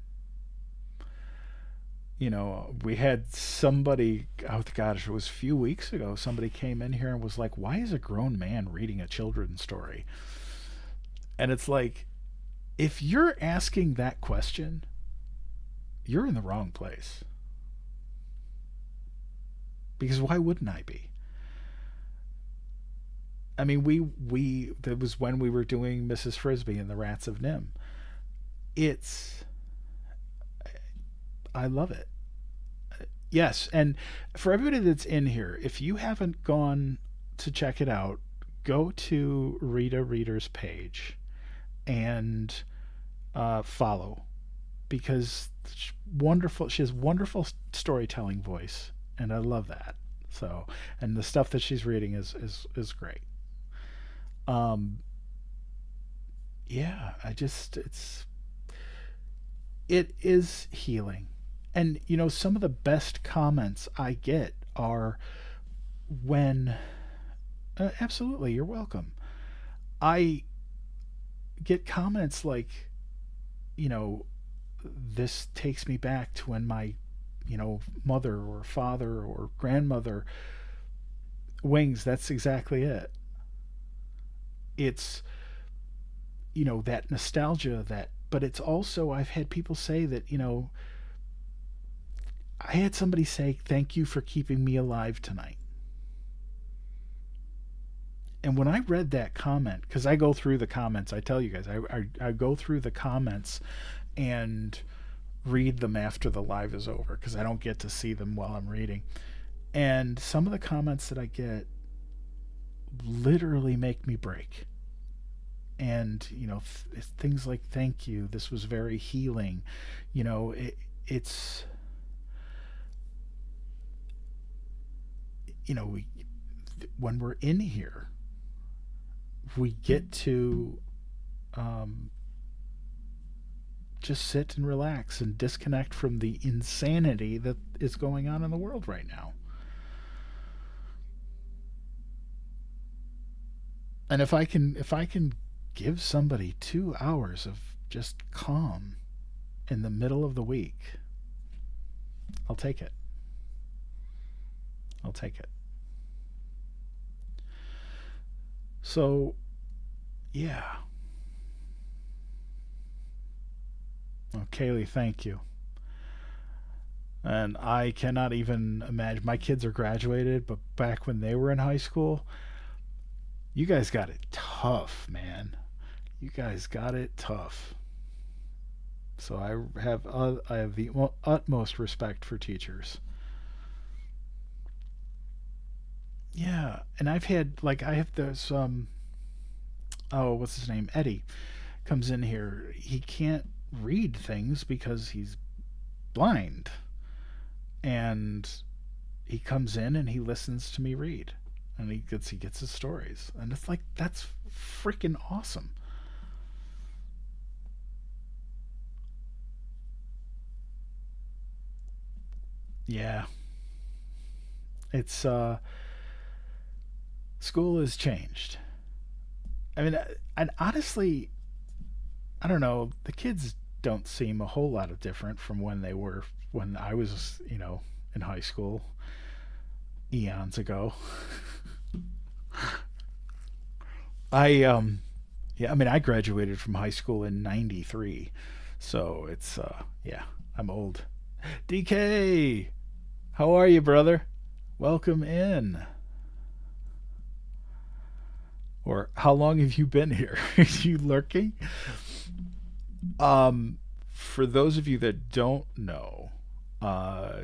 We had somebody, oh gosh, it was a few weeks ago, somebody came in here and was like, why is a grown man reading a children's story? And it's like, if you're asking that question, you're in the wrong place. Because why wouldn't I be? I mean, that was when we were doing Mrs. Frisbee and the Rats of Nim. I love it. Yes, and for everybody that's in here, if you haven't gone to check it out, go to Rita Reader's page and follow. because wonderful. She has wonderful storytelling voice, and I love that. So, and the stuff that she's reading is great. Um, yeah, I just it is healing, and some of the best comments I get are when absolutely, you're welcome. I get comments like, you know, this takes me back to when my, mother or father or grandmother wings. That's exactly it. It's, that nostalgia that, but it's also, I've had people say that, I had somebody say, thank you for keeping me alive tonight. And when I read that comment, because I go through the comments, I tell you guys, I go through the comments and read them after the live is over because I don't get to see them while I'm reading. And some of the comments that I get literally make me break. And, things like, thank you, this was very healing. It's, we, when we're in here, we get to just sit and relax and disconnect from the insanity that is going on in the world right now. And if I can give somebody 2 hours of just calm in the middle of the week, I'll take it. I'll take it. So, yeah. Oh, Kaylee, thank you. And I cannot even imagine. My kids are graduated, but back when they were in high school, you guys got it tough, man. You guys got it tough. So I have the utmost respect for teachers. Yeah, and I have this oh, what's his name? Eddie comes in here. He can't read things because he's blind. And he comes in and he listens to me read. And he gets his stories. And it's like, that's freaking awesome. Yeah. It's school has changed. I mean, and honestly, I don't know. The kids don't seem a whole lot of different from when I was, in high school eons ago. Yeah, I mean, I graduated from high school in '93, so it's yeah, I'm old. DK, how are you, brother? Welcome in. Or how long have you been here? Are you lurking? For those of you that don't know, uh,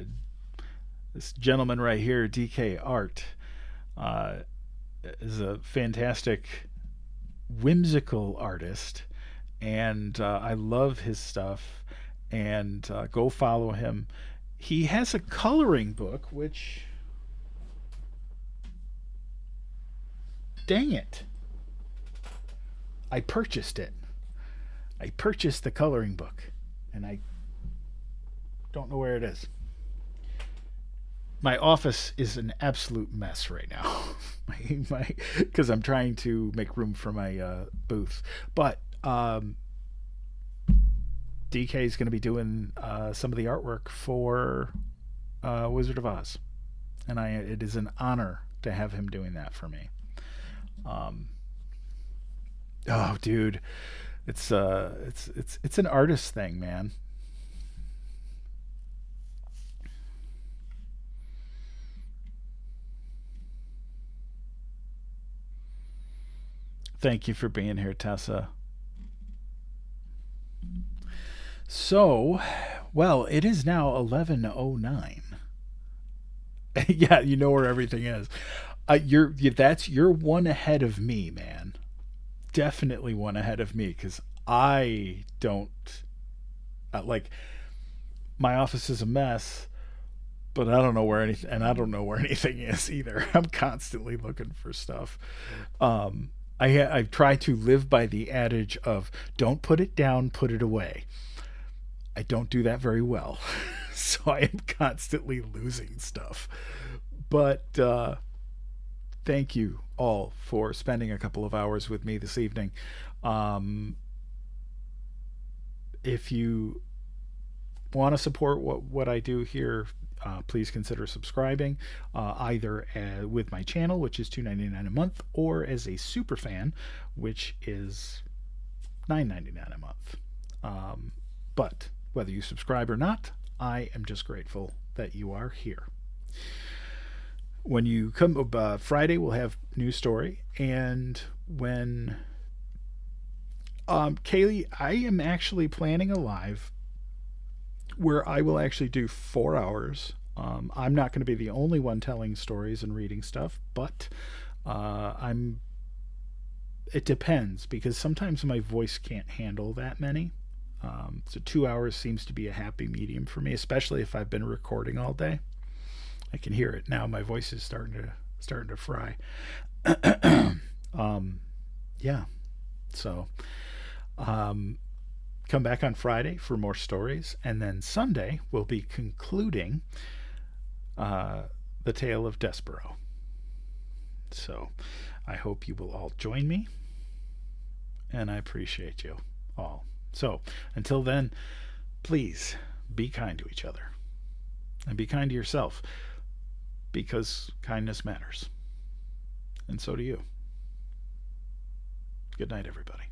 this gentleman right here, DK Art, uh, is a fantastic, whimsical artist, and I love his stuff. And go follow him. He has a coloring book, which, dang it, I purchased it. I purchased the coloring book, and I don't know where it is. My office is an absolute mess right now, because I'm trying to make room for my booth. But DK is going to be doing some of the artwork for Wizard of Oz, and it is an honor to have him doing that for me. Um, oh, dude, it's an artist thing, man. Thank you for being here, Tessa. So, well, it is now 11:09. Yeah, you know where everything is. You're one ahead of me, man. Definitely one ahead of me because I don't Like, my office is a mess, but I don't know where anything, and I don't know where anything is either. I'm constantly looking for stuff. I try to live by the adage of don't put it down, put it away. I don't do that very well, so I am constantly losing stuff. But thank you all for spending a couple of hours with me this evening. If you want to support what I do here, please consider subscribing, either with my channel, which is $2.99 a month, or as a super fan, which is $9.99 a month. But whether you subscribe or not, I am just grateful that you are here. When you come, Friday we'll have news story, and when Kaylee, I am actually planning a live where I will actually do 4 hours. I'm not going to be the only one telling stories and reading stuff, but it depends, because sometimes my voice can't handle that many. So 2 hours seems to be a happy medium for me, especially if I've been recording all day. I can hear it now. My voice is starting to fry. Yeah. So come back on Friday for more stories, and then Sunday we'll be concluding the tale of Despero. So I hope you will all join me, and I appreciate you all. So until then, please be kind to each other, and be kind to yourself, because kindness matters, and so do you. Good night, everybody.